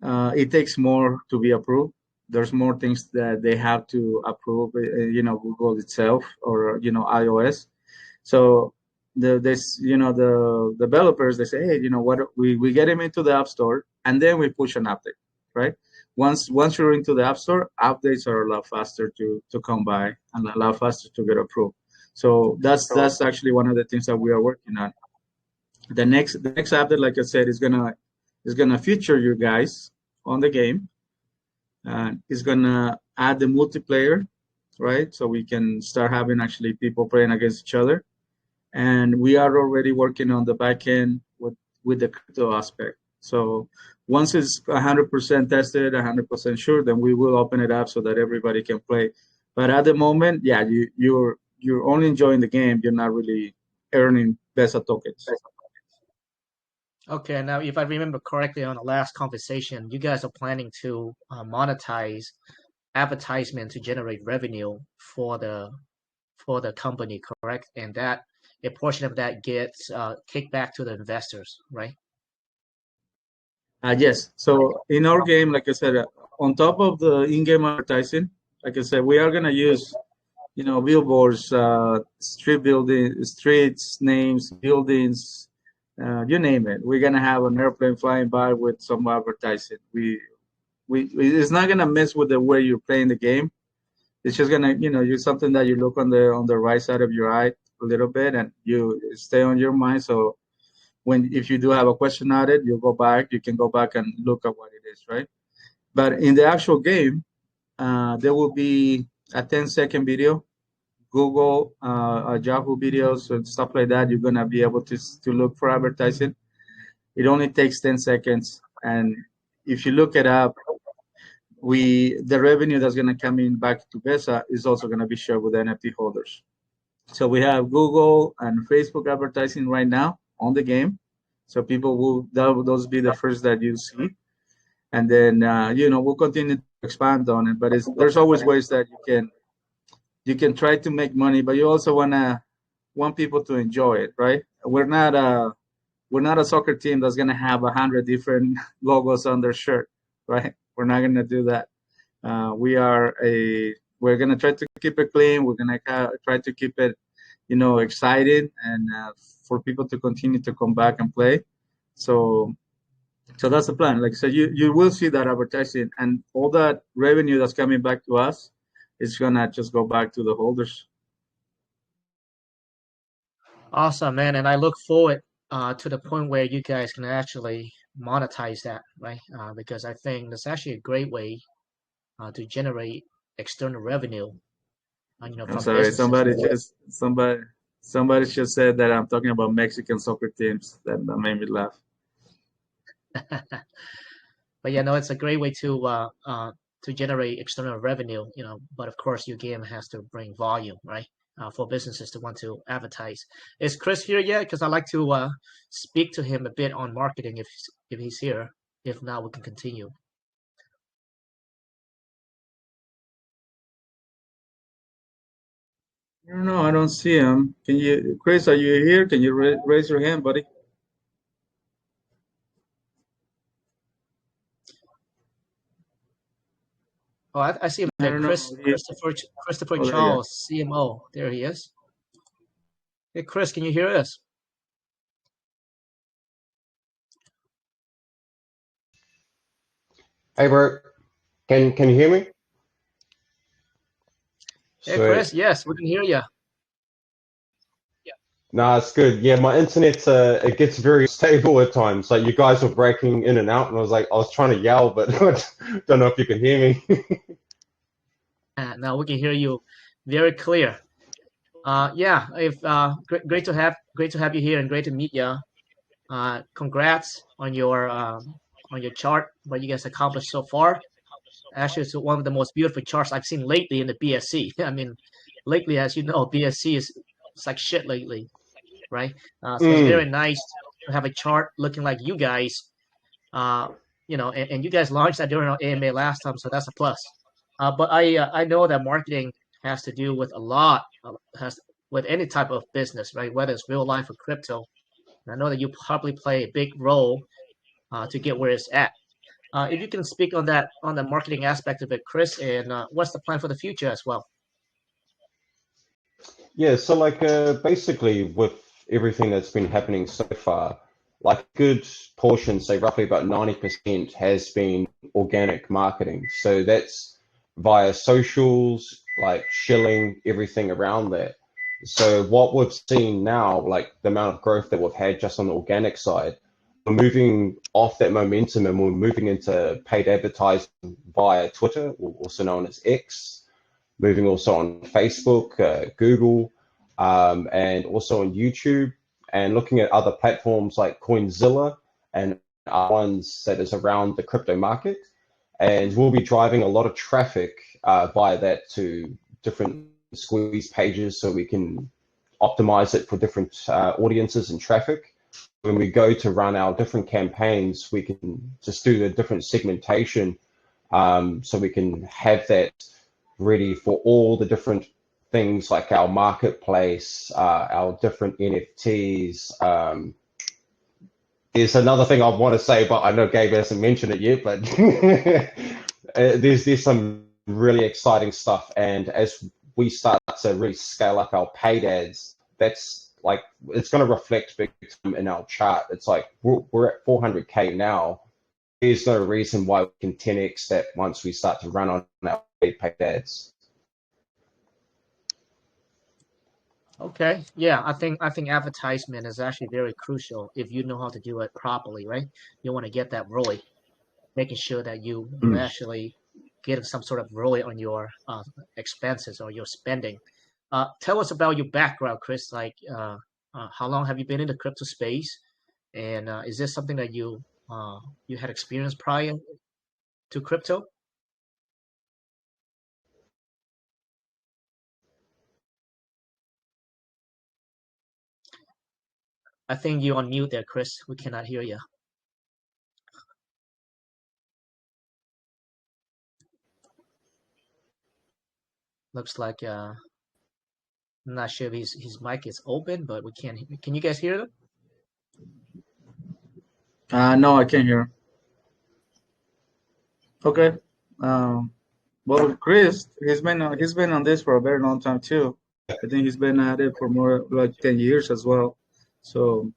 it takes more to be approved. There's more things that they have to approve, Google itself or iOS. So the developers, they say, hey, you know what, we get them into the app store and then we push an update, right? Once you're into the app store, updates are a lot faster to come by and a lot faster to get approved. So that's actually one of the things that we are working on. The next update, like I said, is gonna feature you guys on the game, and it's gonna add the multiplayer, right? So we can start having actually people playing against each other. And we are already working on the back end with the crypto aspect. So once it's 100% tested, 100% sure, then we will open it up so that everybody can play. But at the moment, yeah, you're only enjoying the game. You're not really earning Besa tokens. Okay, now if I remember correctly on the last conversation, you guys are planning to monetize advertisement to generate revenue for the company, correct? And that a portion of that gets kicked back to the investors, right? Yes. So in our game, like I said, on top of the in-game advertising, like I said, we are gonna use, billboards, street building, streets, names, buildings, you name it. We're gonna have an airplane flying by with some advertising. It's not gonna mess with the way you're playing the game. It's just gonna, use something that you look on the right side of your eye a little bit, and you stay on your mind. So if you do have a question on it, you can go back and look at what it is, right? But in the actual game, there will be a 10-second video, Google, Yahoo videos and stuff like that. You're gonna be able to look for advertising. It only takes 10 seconds, and if you look it up, the revenue that's gonna come in back to Besa is also gonna be shared with the NFT holders. So we have Google and Facebook advertising right now on the game. So people those be the first that you see, and then we'll continue to expand on it. But there's always ways that you can try to make money, but you also want people to enjoy it, right? We're not a soccer team that's gonna have 100 different logos on their shirt, right? We're not gonna do that. We're gonna try to keep it clean. We're gonna try to keep it, excited, and for people to continue to come back and play. So that's the plan. Like I said, you will see that advertising, and all that revenue that's coming back to us is gonna just go back to the holders. Awesome, man. And I look forward to the point where you guys can actually monetize that, right? Because I think that's actually a great way to generate external revenue, I'm from sorry, businesses. somebody just said that I'm talking about Mexican soccer teams. That made me laugh. But yeah, no, it's a great way to generate external revenue, but of course your game has to bring volume, right? For businesses to want to advertise. Is Chris here yet? Because I'd like to speak to him a bit on marketing if he's here. If not, we can continue. No, I don't see him. Chris, are you here? Can you raise your hand, buddy? Oh, I see him I there. don't know. Christopher Oh, there you are. Charles, CMO. There he is. Hey, Chris, can you hear us? Hey, bro. Can you hear me? Hey, Sweet. Chris. Yes, we can hear you. Nah, it's good. Yeah, my internet it gets very stable at times. Like you guys were breaking in and out, and I was trying to yell, but don't know if you can hear me. Now we can hear you very clear. Yeah, if great to have you here and great to meet you. Congrats on your chart, what you guys accomplished so far. Actually, it's one of the most beautiful charts I've seen lately in the BSC. I mean, lately, as you know, BSC is it's like shit lately, right? So it's very Mm. nice to have a chart looking like you guys. Uh, and you guys launched that during our AMA last time, so that's a plus. But I know that marketing has to do with a lot, has with any type of business, right? Whether it's real life or crypto. And I know that you probably play a big role to get where it's at. If you can speak on that, on the marketing aspect of it, Chris, and what's the plan for the future as well? Yeah, so basically with everything that's been happening so far, like a good portion, say roughly about 90% has been organic marketing. So that's via socials, like shilling, everything around that. So what we've seen now, like the amount of growth that we've had just on the organic side, we're moving off that momentum and we're moving into paid advertising via Twitter, also known as X, moving also on Facebook, Google, and also on YouTube, and looking at other platforms like Coinzilla and other ones that is around the crypto market. And we'll be driving a lot of traffic via that to different squeeze pages so we can optimize it for different audiences and traffic. When we go to run our different campaigns, we can just do the different segmentation, so we can have that ready for all the different things like our marketplace, our different NFTs. There's another thing I want to say, but I know Gabe hasn't mentioned it yet, but there's some really exciting stuff. And as we start to really scale up our paid ads, that's like, it's going to reflect big time in our chart. It's like we're at 400K now. There's no reason why we can 10x that once we start to run on our paid ads. Okay, yeah, I think advertisement is actually very crucial if you know how to do it properly, right? You want to get that ROI, making sure that you actually get some sort of ROI on your expenses or your spending. Tell us about your background, Chris. Like, how long have you been in the crypto space, and is this something that you had experience prior to crypto? I think you're on mute there, Chris. We cannot hear you. Looks like I'm not sure if his mic is open, but we can't. Can you guys hear them? No, I can't hear. Okay. Well, Chris, he's been on this for a very long time too. I think he's been at it for more like 10 years as well. So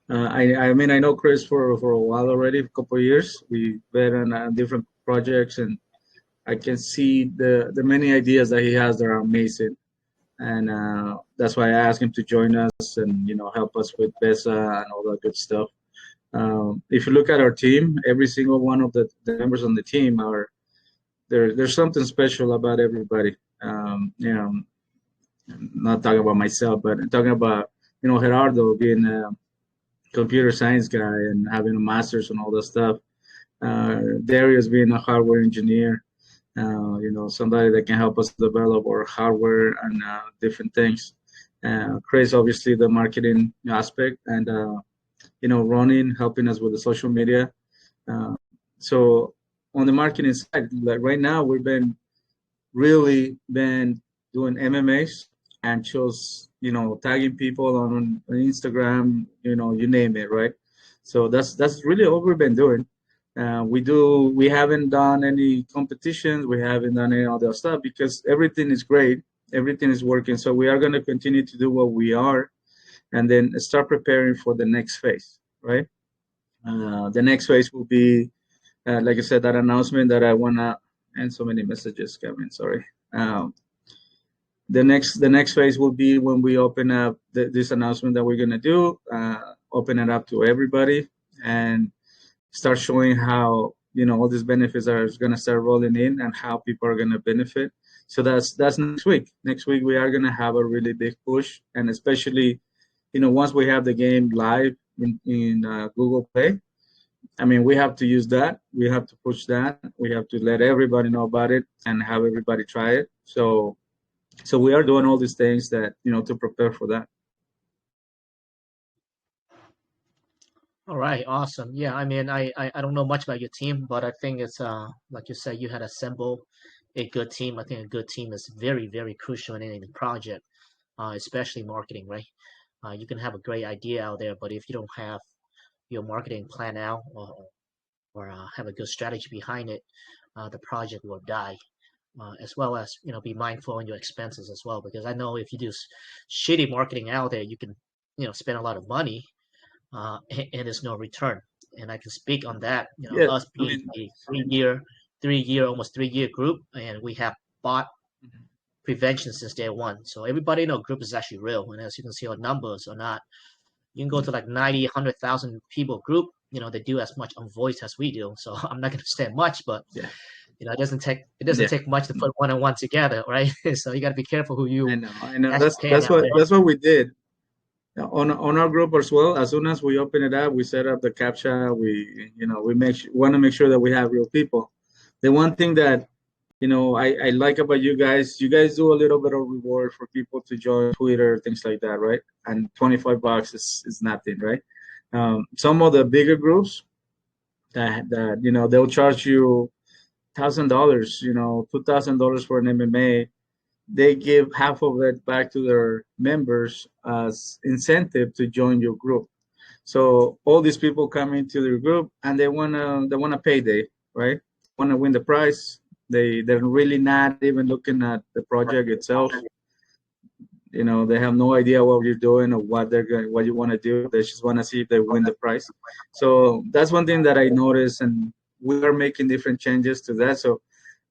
I mean, I know Chris for a while already, a couple of years. We've been on different projects, and I can see the many ideas that he has that are amazing. And that's why I asked him to join us and, you know, help us with Besa and all that good stuff. If you look at our team, every single one of the members on the team are there's something special about everybody. You know, I'm not talking about myself, but I'm talking about, you know, Gerardo being a computer science guy and having a master's and all that stuff. Darius being a hardware engineer. You know, somebody that can help us develop our hardware and different things. Chris, obviously, the marketing aspect, and you know, Ronin helping us with the social media. So on the marketing side, like right now, we've been really been doing MMAs and just, you know, tagging people on Instagram, you know, you name it, right? So that's really all we've been doing. We haven't done any competitions, we haven't done any other stuff because everything is great, everything is working. So we are going to continue to do what we are, and then start preparing for the next phase, right? The next phase will be, like I said, that announcement that I wanna, and so many messages, Kevin. Sorry. The next phase will be when we open up this announcement that we're gonna do, open it up to everybody, and start showing how, you know, all these benefits are gonna start rolling in and how people are gonna benefit. So that's next week. Next week we are gonna have a really big push, and especially, you know, once we have the game live in Google Play, I mean, we have to use that. We have to push that. We have to let everybody know about it and have everybody try it. So we are doing all these things that, you know, to prepare for that. All right, awesome. Yeah, I mean, I don't know much about your team, but I think it's like you said, you had assembled a good team. I think a good team is very, very crucial in any project, especially marketing, right? You can have a great idea out there, but if you don't have your marketing plan out or have a good strategy behind it, the project will die. As well as, you know, be mindful on your expenses as well, because I know if you do shitty marketing out there, you can, you know, spend a lot of money and there's no return. And I can speak on that. You know, Yeah, us I being mean, a almost 3 year group, and we have bought prevention since day one. So everybody in our group is actually real. And as you can see, our numbers are not. You can go to like 90, 100,000 people group. You know, they do as much on voice as we do. So I'm not going to say much, but yeah, you know, it doesn't take much to put one on one together, right? So you got to be careful who you I know. actually paying out there. That's what we did on our group as well. As soon as we open it up, we set up the captcha. We, you know, we want to make sure that we have real people. The one thing that, I like about you guys do a little bit of reward for people to join Twitter, things like that, right? And $25 is nothing, right? Some of the bigger groups that they'll charge you $1,000, $2,000 for an MMA. They give half of it back to their members as incentive to join your group. So all these people come into their group and they want a payday, right? Want to win the prize. They're really not even looking at the project itself. They have no idea what you're doing or what you want to do. They just want to see if they win the prize. So that's one thing that I noticed, and we are making different changes to that. So,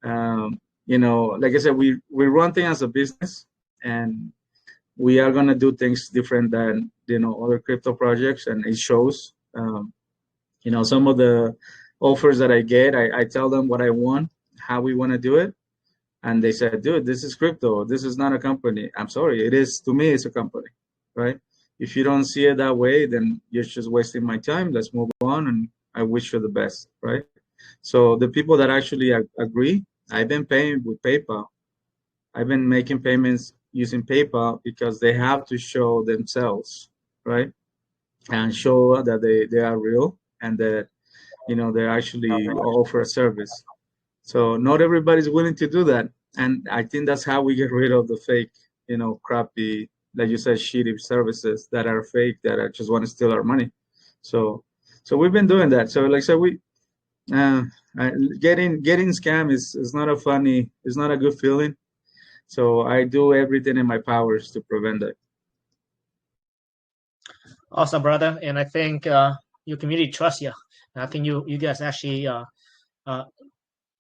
like I said, we run things as a business, and we are gonna do things different than other crypto projects, and it shows. Some of the offers that I get, I tell them what I want, how we want to do it, and they said, dude, this is crypto. This is not a company. I'm sorry. It is, to me, it's a company, right? If you don't see it that way, then you're just wasting my time. Let's move on. And I wish you the best, right? So the people that actually agree, I've been paying with PayPal. I've been making payments using PayPal because they have to show themselves, right? And show that they are real and that, they actually offer a service. So not everybody's willing to do that. And I think that's how we get rid of the fake, crappy, like you said, shitty services that are fake, that are just want to steal our money. So we've been doing that. So like I said, getting scam is not it's not a good feeling. So I do everything in my powers to prevent that. Awesome, brother. And I think your community trusts you. And I think you guys actually,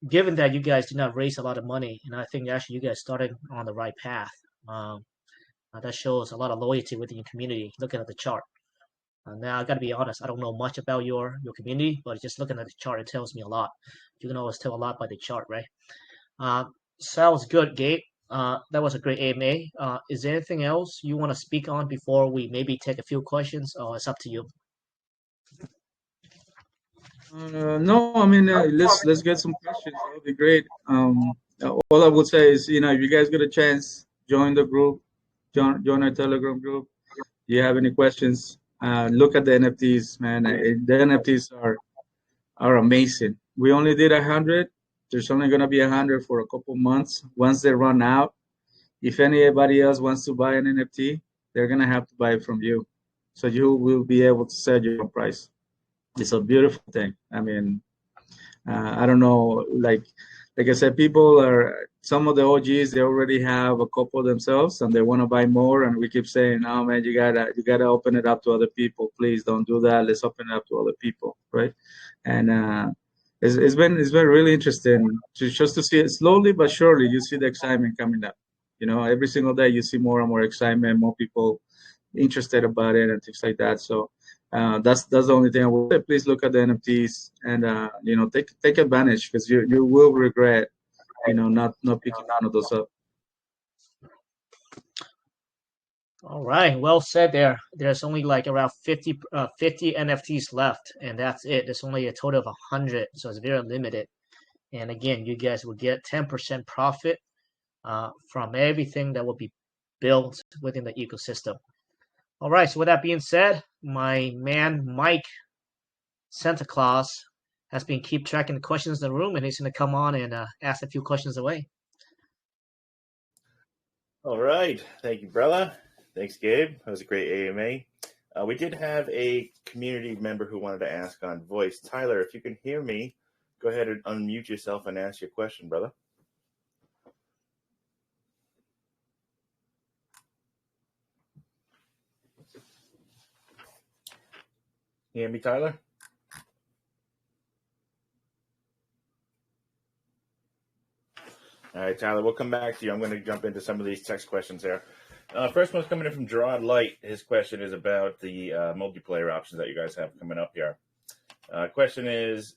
given that you guys did not raise a lot of money, and I think actually you guys started on the right path. That shows a lot of loyalty within your community. Looking at the chart. Now I got to be honest, I don't know much about your community, but just looking at the chart, it tells me a lot. You can always tell a lot by the chart, right? Sounds good, Gabe. That was a great AMA. Is there anything else you want to speak on before we maybe take a few questions, or it's up to you? No, I mean, let's get some questions. That would be great. All I would say is, if you guys get a chance, join the group, join our Telegram group. If you have any questions, look at the NFTs, man. The NFTs are amazing. We only did 100. There's only gonna be 100 for a couple months. Once they run out, if anybody else wants to buy an NFT, they're gonna have to buy it from you, so you will be able to set your own price. It's a beautiful thing. I mean, I don't know, like I said, some of the OGs, they already have a couple themselves and they want to buy more, and we keep saying, oh man, you gotta open it up to other people. Please don't do that. Let's open it up to other people, right? And it's been really interesting just to see it slowly but surely. You see the excitement coming up. Every single day you see more and more excitement, more people interested about it and things like that. So that's the only thing I would say. Please look at the NFTs and take advantage, because you will regret not picking one of those up. All right, well said there. There's only like around 50 NFTs left, and that's it. There's only a total of 100, so it's very limited. And again, you guys will get 10% profit from everything that will be built within the ecosystem. All right, so with that being said, my man Mike Santa Claus has been keep tracking the questions in the room, and he's going to come on and ask a few questions away. All right, thank you, brother. Thanks, Gabe. That was a great AMA. We did have a community member who wanted to ask on voice. Tyler, if you can hear me, go ahead and unmute yourself and ask your question, brother. You hear me, Tyler? All right, Tyler, we'll come back to you. I'm going to jump into some of these text questions here. First one's coming in from Gerard Light. His question is about the multiplayer options that you guys have coming up here. Question is,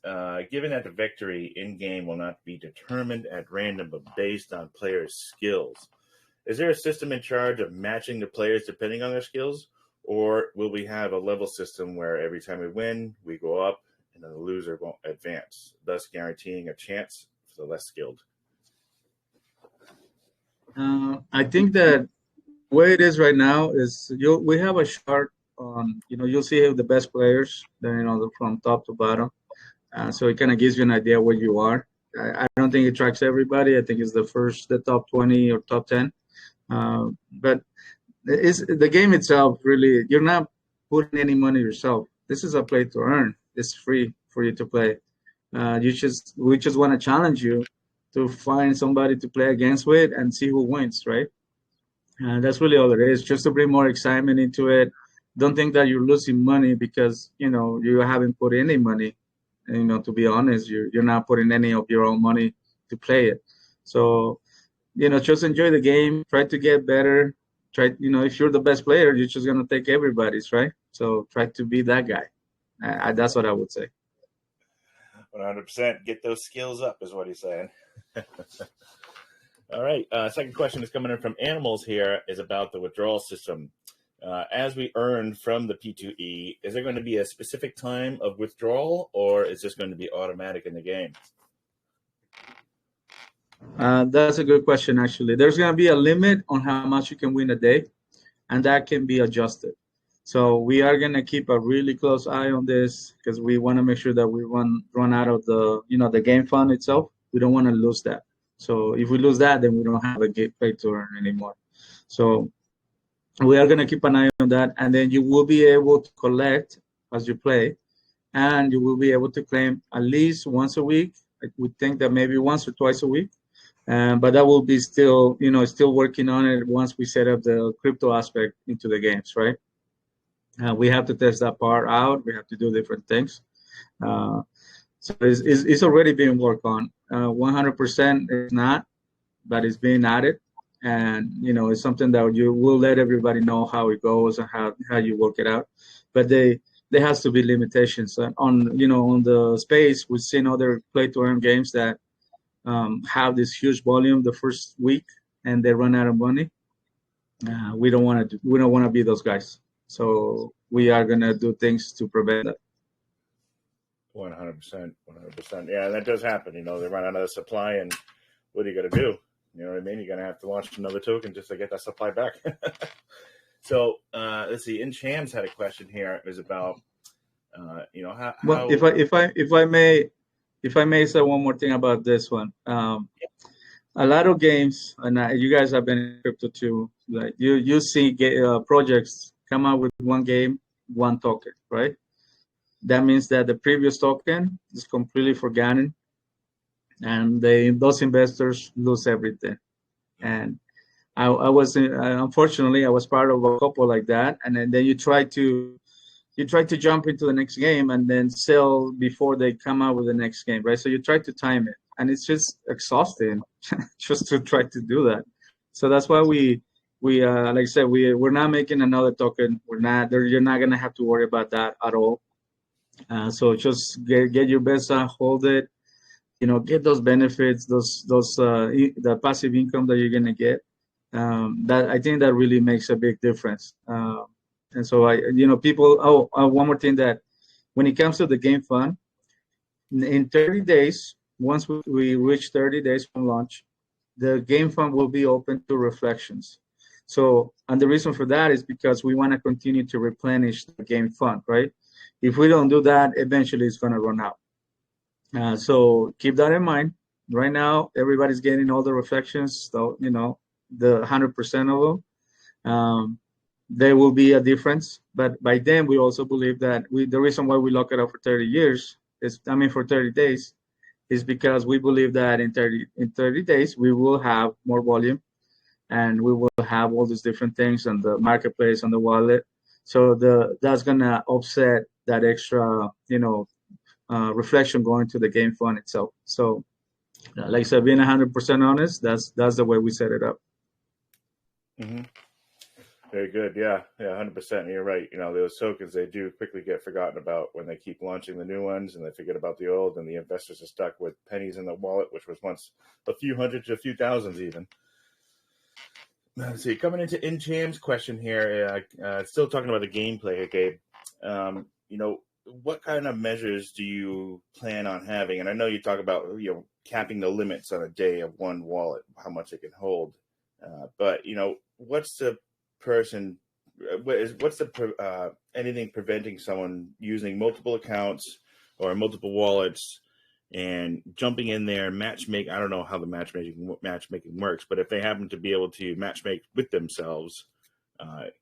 given that the victory in-game will not be determined at random but based on players' skills, is there a system in charge of matching the players depending on their skills? Or will we have a level system where every time we win, we go up and then the loser won't advance, thus guaranteeing a chance for the less skilled? I think that the way it is right now is we have a chart on, you'll see the best players, then, from top to bottom. So it kind of gives you an idea where you are. I don't think it tracks everybody. I think it's the top 20 or top 10. But the game itself, really, you're not putting any money yourself. This is a play to earn. It's free for you to play. We just want to challenge you to find somebody to play against with and see who wins, right? That's really all it is, just to bring more excitement into it. Don't think that you're losing money because you haven't put any money. To be honest, you're not putting any of your own money to play it. So just enjoy the game. Try to get better. If you're the best player, you're just gonna take everybody's, right? So try to be that guy. That's what I would say. 100%. Get those skills up is what he's saying. All right. Second question is coming in from Animals here is about the withdrawal system. As we earn from the P2E, is there going to be a specific time of withdrawal, or is this going to be automatic in the game? That's a good question, actually. There's going to be a limit on how much you can win a day, and that can be adjusted. So we are going to keep a really close eye on this because we want to make sure that we run out of the game fund itself. We don't want to lose that. So if we lose that, then we don't have a play to earn anymore. So we are going to keep an eye on that, and then you will be able to collect as you play, and you will be able to claim at least once a week. I would think that maybe once or twice a week. But that will be still working on it once we set up the crypto aspect into the games, right? We have to test that part out. We have to do different things. So it's already being worked on. 100% is not, but it's being added. And, it's something that you will let everybody know how it goes and how you work it out. But there has to be limitations. On the space, we've seen other play-to-earn games that have this huge volume the first week and they run out of money. We don't want to be those guys. So we are going to do things to prevent that. 100%. Yeah, that does happen. They run out of supply, and what are you going to do? You know what I mean? You're going to have to launch another token just to get that supply back. So let's see. Inchams had a question here. It was about, how. Well, if I may say one more thing about this one, a lot of games, and you guys have been in crypto too. Like you see projects come out with one game, one token, right? That means that the previous token is completely forgotten, and those investors lose everything. And I was unfortunately I was part of a couple like that, and then you try to jump into the next game and then sell before they come out with the next game, right? So you try to time it, and it's just exhausting just to try to do that. So that's why we like I said, we're not making another token. You're not gonna have to worry about that at all. So just get your Besa, hold it, get those benefits, the passive income that you're gonna get. That I think that really makes a big difference. And so people. One more thing, that when it comes to the game fund, in 30 days, once we reach 30 days from launch, the game fund will be open to reflections. So, and the reason for that is because we want to continue to replenish the game fund, right? If we don't do that, eventually it's going to run out. So keep that in mind. Right now, everybody's getting all the reflections, so, the 100% of them. There will be a difference, but by then we also believe that the reason why we lock it up for 30 days is because we believe that in 30 days we will have more volume, and we will have all these different things on the marketplace, on the wallet. So that's gonna offset that extra, reflection going to the game fund itself. So, like I said, being 100% honest, that's the way we set it up. Mm-hmm. Very good. Yeah, 100%. You're right. Those tokens, they do quickly get forgotten about when they keep launching the new ones, and they forget about the old, and the investors are stuck with pennies in the wallet, which was once a few hundred to a few thousands even. Let's see, coming into Incham's question here, still talking about the gameplay, Gabe. What kind of measures do you plan on having? And I know you talk about, capping the limits on a day of one wallet, how much it can hold. But what's the person? What's the anything preventing someone using multiple accounts or multiple wallets and jumping in there and matchmake? I don't know how the matchmaking works, but if they happen to be able to matchmake with themselves,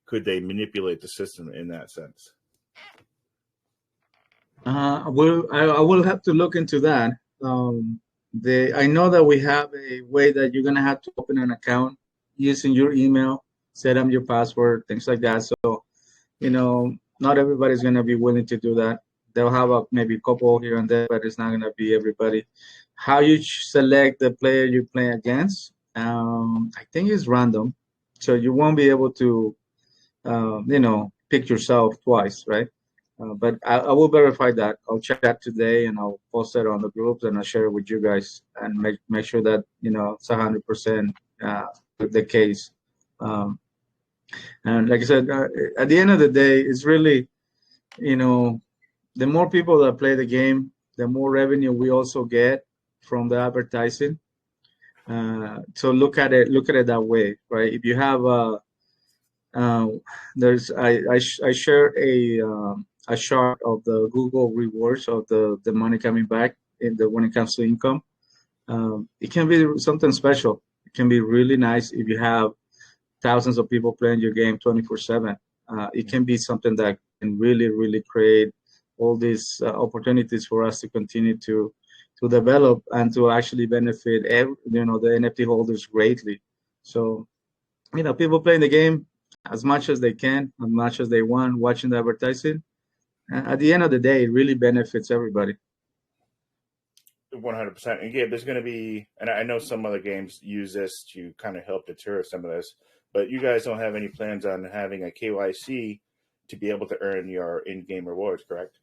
could they manipulate the system in that sense? I will have to look into that. I know that we have a way that you're gonna have to open an account using your email, set up your password, things like that. So, not everybody's gonna be willing to do that. They'll have maybe a couple here and there, but it's not gonna be everybody. How you select the player you play against, I think it's random, so you won't be able to, pick yourself twice, right? But I will verify that. I'll check that today, and I'll post it on the groups, and I'll share it with you guys, and make sure that it's 100% the case. And like I said, at the end of the day, it's really, the more people that play the game, the more revenue we also get from the advertising. So look at it that way, right? If you have I share a chart of the Google rewards of the money coming back when it comes to income. It can be something special. It can be really nice if you have thousands of people playing your game 24/7. It can be something that can really, really create all these opportunities for us to continue to develop and to actually benefit the NFT holders greatly. So, people playing the game as much as they can, as much as they want, watching the advertising. At the end of the day, it really benefits everybody. 100%. And Gabe, there's going to be, and I know some other games use this to kind of help deter some of this, but you guys don't have any plans on having a KYC to be able to earn your in-game rewards, correct?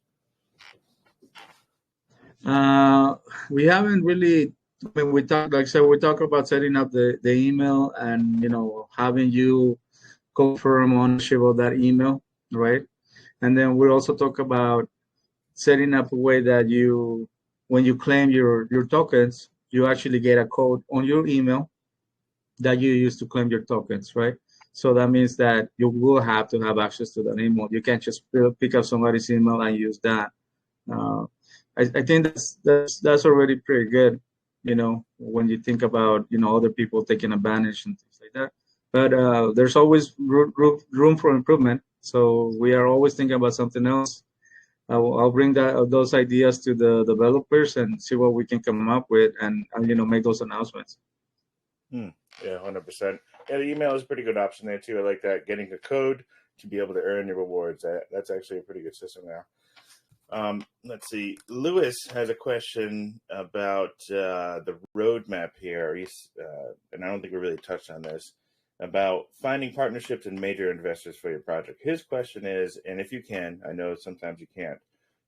We haven't really. I mean, we talk about setting up the email and having you confirm ownership of that email, right? And then we also talk about setting up a way that when you claim your tokens, you actually get a code on your email that you use to claim your tokens, right? So that means that you will have to have access to that email. You can't just pick up somebody's email and use that. I think that's already pretty good, when you think about other people taking advantage and things like that. But there's always room for improvement. So we are always thinking about something else. I'll bring those ideas to the developers and see what we can come up with, and make those announcements. Yeah, 100%. Yeah, the email is a pretty good option there too. I like that, getting a code to be able to earn your rewards. That's actually a pretty good system there. Let's see. Lewis has a question about the roadmap here. And I don't think we really touched on this, about finding partnerships and major investors for your project. His question is, and if you can, I know sometimes you can't,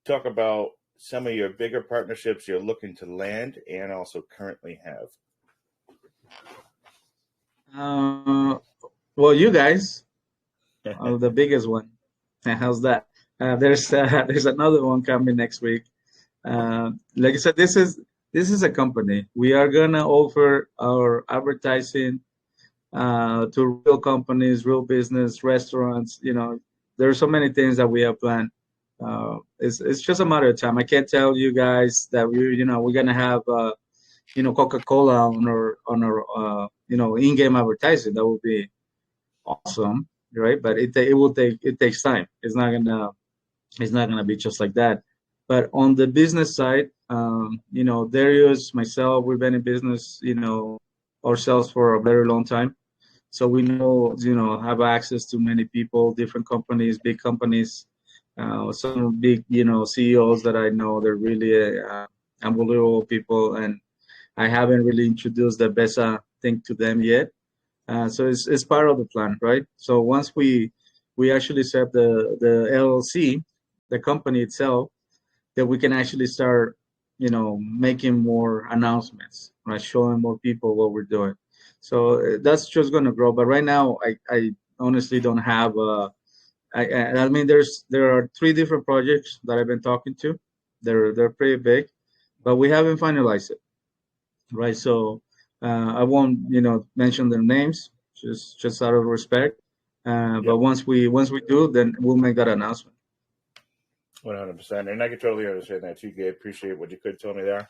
talk about some of your bigger partnerships you're looking to land and also currently have. Well, you guys are the biggest one. How's that? There's another one coming next week. Like I said, this is a company. We are gonna offer our advertising to real companies, real business, restaurants. There's so many things that we have planned. It's just a matter of time. I can't tell you guys that we're gonna have Coca-Cola on our in-game advertising. That would be awesome, right? But it takes time. It's not gonna be just like that. But on the business side, Darius, myself, we've been in business, ourselves for a very long time. So we know, have access to many people, different companies, big companies, some big, CEOs that I know. They're really unbelievable people, and I haven't really introduced the Besa thing to them yet. So it's part of the plan, right? So once we actually set the LLC, the company itself, that we can actually start, making more announcements, right? Showing more people what we're doing. So that's just going to grow. But right now, I honestly don't have. I mean, there are 3 different projects that I've been talking to. They're pretty big, but we haven't finalized it, right? So I won't mention their names, just out of respect. Yep. But once we do, then we'll make that announcement. 100%. And I can totally understand that too, Gabe. Appreciate what you could tell me there.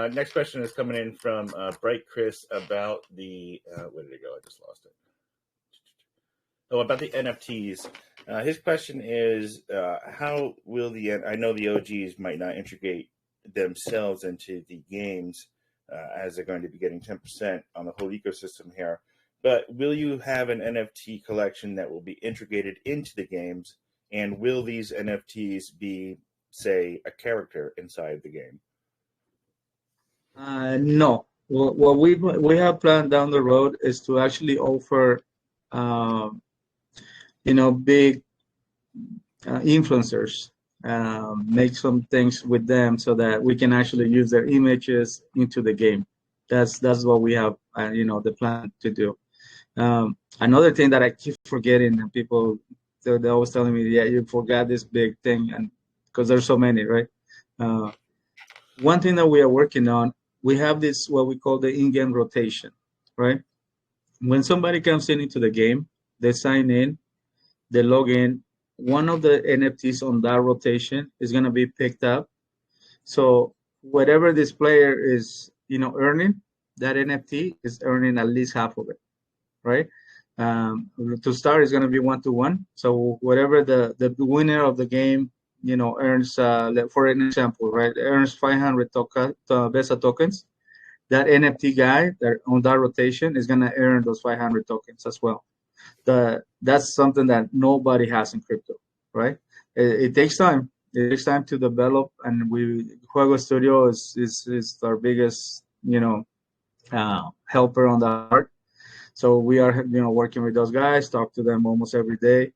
Next question is coming in from Bright Chris about the where did it go? I just lost it. Oh, about the NFTs. His question is, how will I know the OGs might not integrate themselves into the games as they're going to be getting 10% on the whole ecosystem here, but will you have an NFT collection that will be integrated into the games, and will these NFTs be, say, a character inside the game? No. What we have planned down the road is to actually offer, big influencers, make some things with them so that we can actually use their images into the game. That's what we have, the plan to do. Another thing that I keep forgetting, and people they're always telling me, yeah, you forgot this big thing, and because there's so many, right? One thing that we are working on, we have this what we call the in-game rotation, right? When somebody comes into the game, they sign in, they log in. One of the NFTs on that rotation is going to be picked up. So whatever this player is, earning, that NFT is earning at least half of it, right? To start, it's going to be 1-to-1. So whatever the winner of the game, earns, for an example, right, earns 500 Besa tokens. That NFT guy that on that rotation is going to earn those 500 tokens as well. That's something that nobody has in crypto, right? It takes time. It takes time to develop, and Juego Studio is our biggest, helper on that part. So we are, working with those guys, talk to them almost every day,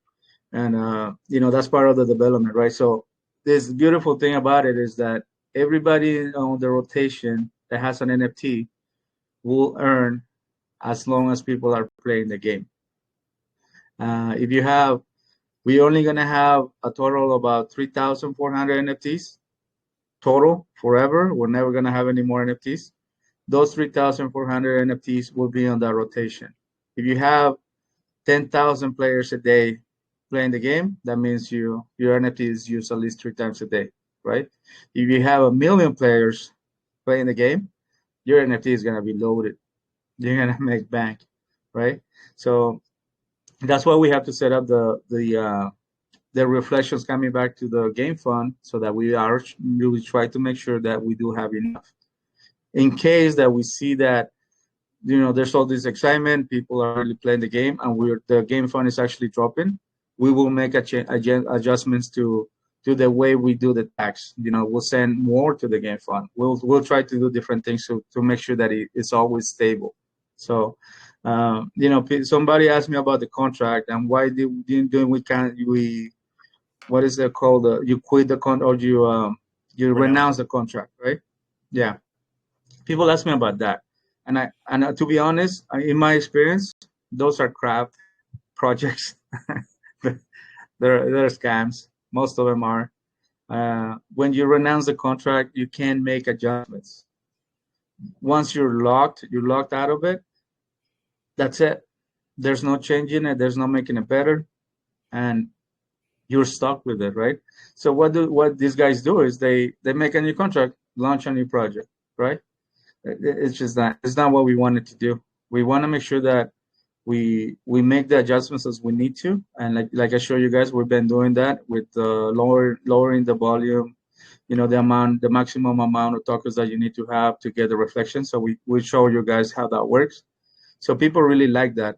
and that's part of the development, right? So this beautiful thing about it is that everybody on the rotation that has an NFT will earn as long as people are playing the game. We're only gonna have a total of about 3,400 NFTs total forever. We're never gonna have any more NFTs. Those 3,400 NFTs will be on that rotation. If you have 10,000 players a day playing the game, that means your NFT is used at least 3 times a day, right? If you have 1 million players playing the game, your NFT is gonna be loaded. You're gonna make bank, right? So that's why we have to set up the reflections coming back to the game fund, so that we try to make sure that we do have enough. In case that we see that there's all this excitement, people are really playing the game, and the game fund is actually dropping, we will make adjustments to the way we do the tax. We'll send more to the game fund. We'll try to do different things to make sure that it's always stable. So, somebody asked me about the contract and why what is it called? You quit the contract, or you renounce the contract, right? Yeah. People ask me about that, and to be honest, in my experience, those are crap projects. They're scams. Most of them are. When you renounce the contract, you can make adjustments. Once you're locked out of it. That's it. There's no changing it. There's no making it better, and you're stuck with it, right? So what these guys do is they make a new contract, launch a new project, right? It's just that it's not what we wanted to do. We want to make sure that we make the adjustments as we need to, and like I showed you guys, we've been doing that with lowering the volume, the maximum amount of tokens that you need to have to get the reflection. So we show you guys how that works. So people really like that.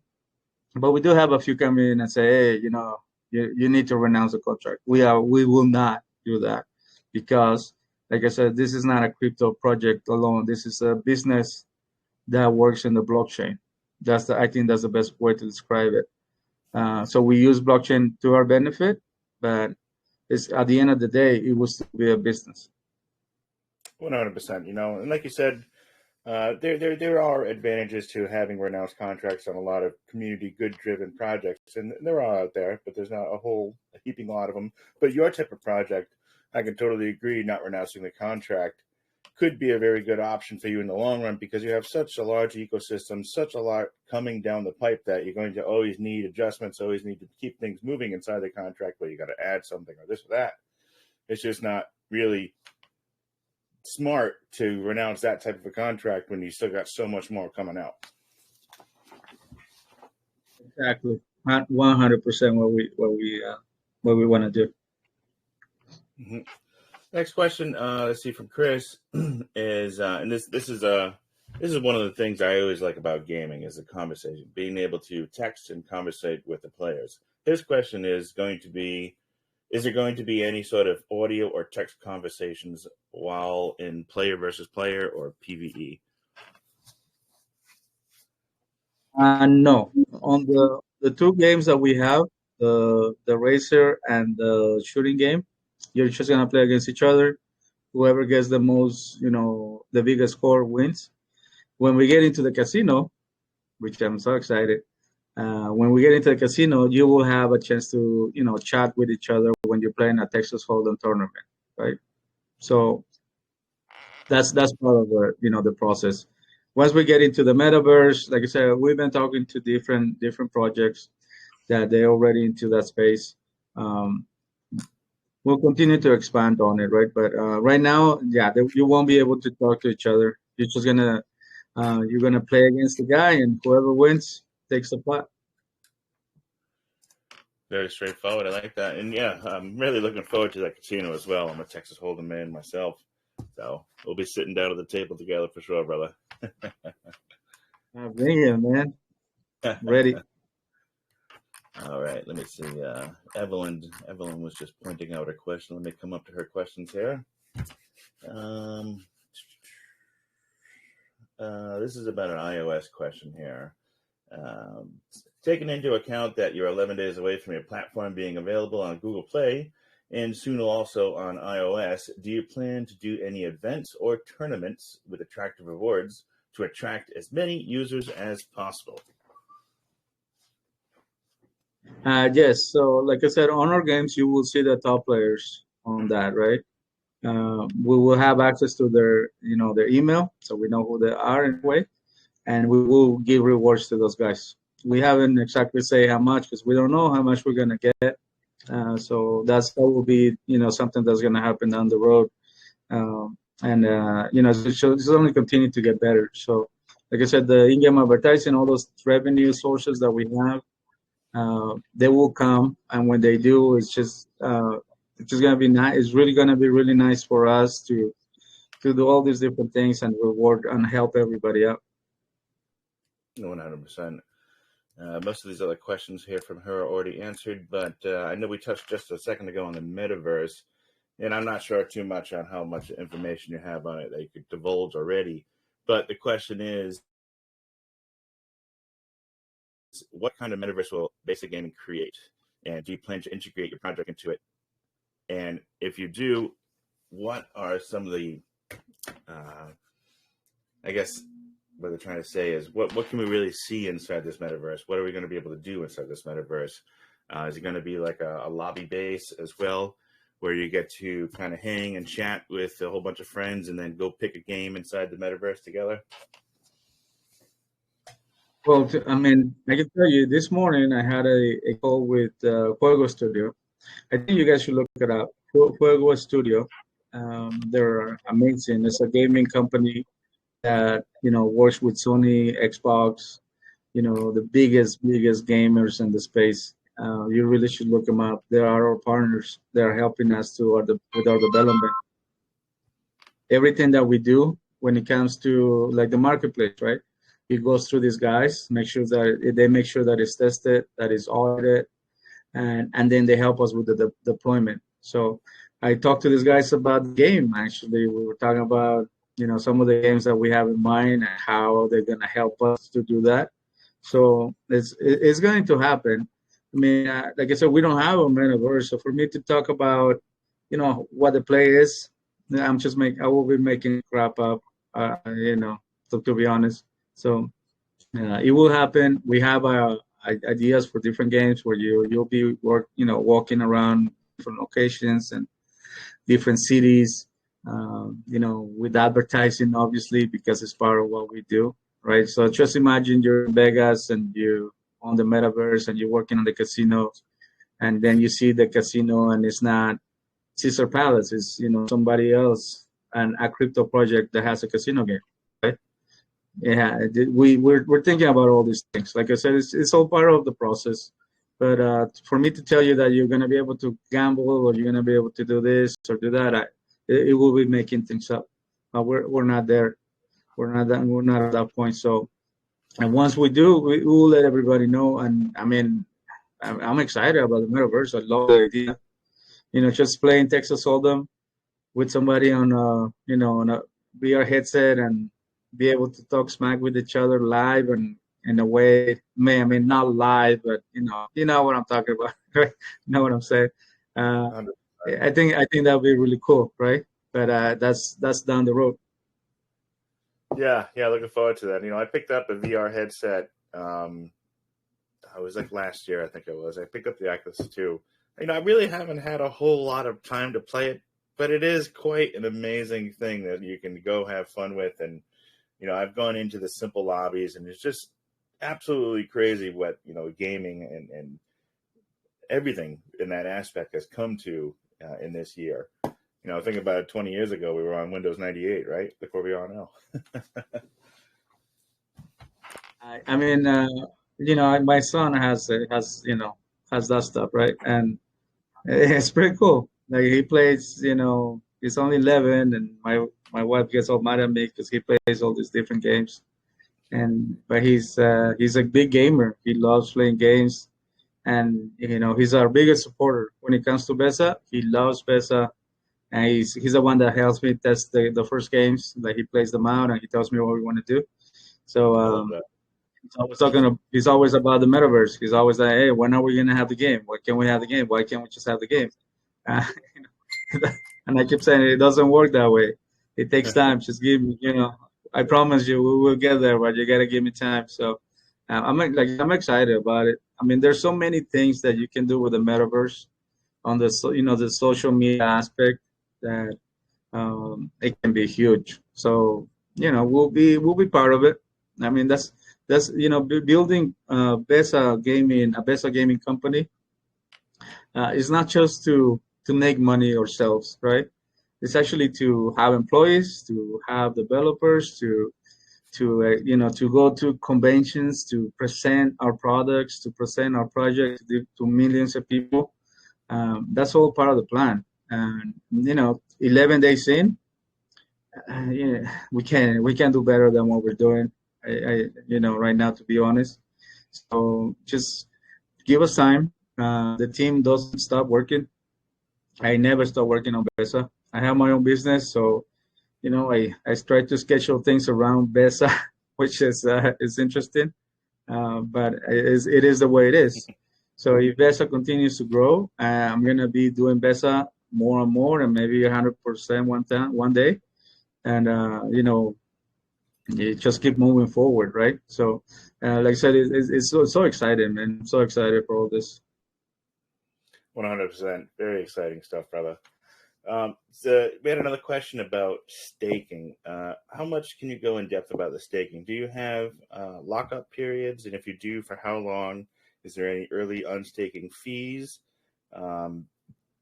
But we do have a few come in and say, hey, you need to renounce the contract. We will not do that, because, like I said, this is not a crypto project alone. This is a business that works in the blockchain. I think that's the best way to describe it. So we use blockchain to our benefit, but it's at the end of the day, it will still be a business. 100%. And like you said, there are advantages to having renounced contracts on a lot of community good-driven projects, and they're all out there, but there's not a heaping lot of them. But your type of project, I can totally agree, not renouncing the contract could be a very good option for you in the long run, because you have such a large ecosystem, such a lot coming down the pipe, that you're going to always need adjustments, always need to keep things moving inside the contract, where you got to add something or this or that. It's just not really smart to renounce that type of a contract when you still got so much more coming out. Exactly, 100% what we want to do. Mm-hmm. Next question, let's see, from Chris is, and this is one of the things I always like about gaming, is the conversation, being able to text and conversate with the players. His question is going to be, is there going to be any sort of audio or text conversations while in player versus player or PvE? No, on the two games that we have, the racer and the shooting game, you're just gonna play against each other. Whoever gets the most, the biggest score wins. When we get into the casino, which I'm so excited, when we get into the casino, you will have a chance to, chat with each other when you're playing a Texas Hold'em tournament, right? So that's part of the process. Once we get into the metaverse, like I said, we've been talking to different projects that they're already into that space. We'll continue to expand on it, right? But right now, yeah, you won't be able to talk to each other. You're just you're gonna play against the guy, and whoever wins takes the pot. Very straightforward. I like that. And yeah, I'm really looking forward to that casino as well. I'm a Texas Hold'em man myself, so we'll be sitting down at the table together for sure, brother. Bring it, man. Ready. All right, let me see. Evelyn was just pointing out a question. Let me come up to her questions here. This is about an iOS question here. Taking into account that you're 11 days away from your platform being available on Google Play and soon also on iOS, do you plan to do any events or tournaments with attractive rewards to attract as many users as possible? Yes. So, like I said, on our games, you will see the top players on that, right? We will have access to their email, so we know who they are in a way, and we will give rewards to those guys. We haven't exactly say how much, because we don't know how much we're gonna get. So that will be something that's gonna happen down the road, it's only continue to get better. So, like I said, the in-game advertising, all those revenue sources that we have, they will come, and when they do, it's just gonna be nice. It's really gonna be really nice for us to do all these different things and reward and help everybody out. 100%. Most of these other questions here from her are already answered, but I know we touched just a second ago on the metaverse, and I'm not sure too much on how much information you have on it that you could divulge already. But the question is, what kind of metaverse will Besa Gaming create? And do you plan to integrate your project into it? And if you do, what are some of the, I guess what they're trying to say is, what can we really see inside this metaverse? What are we going to be able to do inside this metaverse? Is it going to be like a lobby base as well, where you get to kind of hang and chat with a whole bunch of friends and then go pick a game inside the metaverse together? Well, I can tell you, this morning I had a call with Fuego Studio. I think you guys should look it up. Fuego Studio. They're amazing. It's a gaming company that works with Sony, Xbox, the biggest gamers in the space. You really should look them up. They are our partners. They are helping us with our development. Everything that we do when it comes to like the marketplace, right? It goes through these guys, make sure that it's tested, that it's audited, and then they help us with the deployment. So I talked to these guys about the game. Actually, we were talking about some of the games that we have in mind and how they're going to help us to do that. So it's going to happen. Like I said, we don't have a metaverse. So for me to talk about what the play is, I will be making crap up, to be honest. So it will happen. We have ideas for different games where you'll be walking around different locations and different cities. with advertising, obviously, because it's part of what we do, right? So just imagine you're in Vegas and you on the Metaverse and you're working on the casino, and then you see the casino and it's not Caesar Palace, it's somebody else and a crypto project that has a casino game, right? Yeah, we're thinking about all these things. Like I said, it's all part of the process. But for me to tell you that you're gonna be able to gamble or you're gonna be able to do this or do that, it will be making things up. We're not there. We're not at that point. So, and once we do, we will let everybody know. And I mean, I'm excited about the metaverse. I love the idea. Just playing Texas Hold'em with somebody on a VR headset and be able to talk smack with each other live and in a way, I mean not live, but you know what I'm talking about, right? You know what I'm saying? I think that'll be really cool, right? But that's down the road. Yeah, looking forward to that. I picked up a VR headset. I was like last year, I think it was. I picked up the Oculus 2. I really haven't had a whole lot of time to play it, but it is quite an amazing thing that you can go have fun with. And I've gone into the simple lobbies, and it's just absolutely crazy what gaming and everything in that aspect has come to in this year. Think about it. 20 years ago, we were on Windows 98, right? Look where we are now. I mean, my son has that stuff, right? And it's pretty cool. Like he plays, he's only 11, and my wife gets all mad at me because he plays all these different games. But he's a big gamer. He loves playing games, and he's our biggest supporter when it comes to Besa. He loves Besa, and he's the one that helps me test the first games. Like he plays them out, and he tells me what we want to do. So he's always about the metaverse. He's always like, hey, when are we gonna have the game? Why can't we have the game? Why can't we just have the game? And I keep saying it doesn't work that way. It takes time. Just give me, I promise you, we will get there, but you gotta give me time. So I'm excited about it. I mean, there's so many things that you can do with the metaverse on the the social media aspect that it can be huge. So we'll be part of it. I mean, that's building Besa Gaming Company. It's not just to make money ourselves, right? It's actually to have employees, to have developers, to go to conventions, to present our products, to present our projects to millions of people. That's all part of the plan. And 11 days in, we can do better than what we're doing. Right now, to be honest. So just give us time. The team doesn't stop working. I never stop working on Besa. I have my own business, so I try to schedule things around Besa, which is interesting. But it is the way it is. So if Besa continues to grow, I'm gonna be doing Besa more and more, and maybe 100% one day, and you just keep moving forward, right? So, like I said, it's so exciting, man. I'm so excited for all this. 100%. Very exciting stuff, brother. So we had another question about staking. How much can you go in depth about the staking? Do you have lockup periods? And if you do, for how long? Is there any early unstaking fees?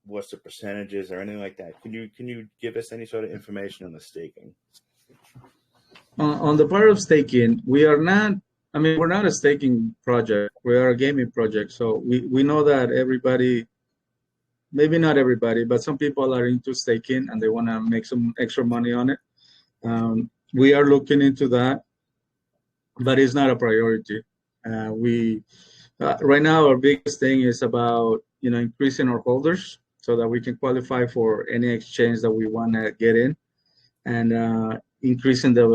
What's the percentages or anything like that? Can you give us any sort of information on the staking? On the part of staking, we're not a staking project. We are a gaming project. So we know that everybody, maybe not everybody, but some people are into staking and they want to make some extra money on it. We are looking into that, but it's not a priority. Right now, our biggest thing is about increasing our holders so that we can qualify for any exchange that we want to get in, and increasing the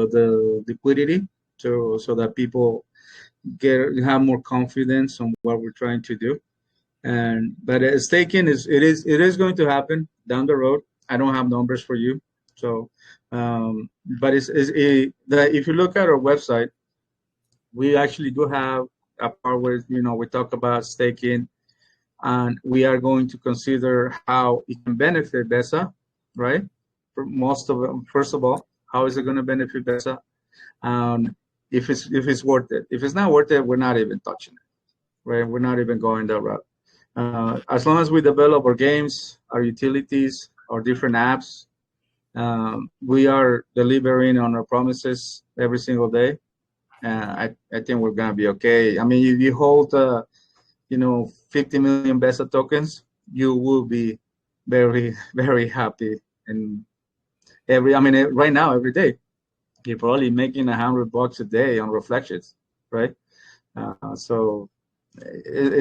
liquidity so that people have more confidence on what we're trying to do. But staking is going to happen down the road. I don't have numbers for you, so but if you look at our website, we actually do have a part where we talk about staking, and we are going to consider how it can benefit Besa, right? first of all, how is it going to benefit Besa? If it's worth it. If it's not worth it, we're not even touching it, right? We're not even going that route. As long as we develop our games, our utilities, our different apps, we are delivering on our promises every single day. I think we're gonna be okay. I mean, if you hold, 50 million Besa tokens, you will be very, very happy. And right now, every day, you're probably making $100 a day on reflections, right? So,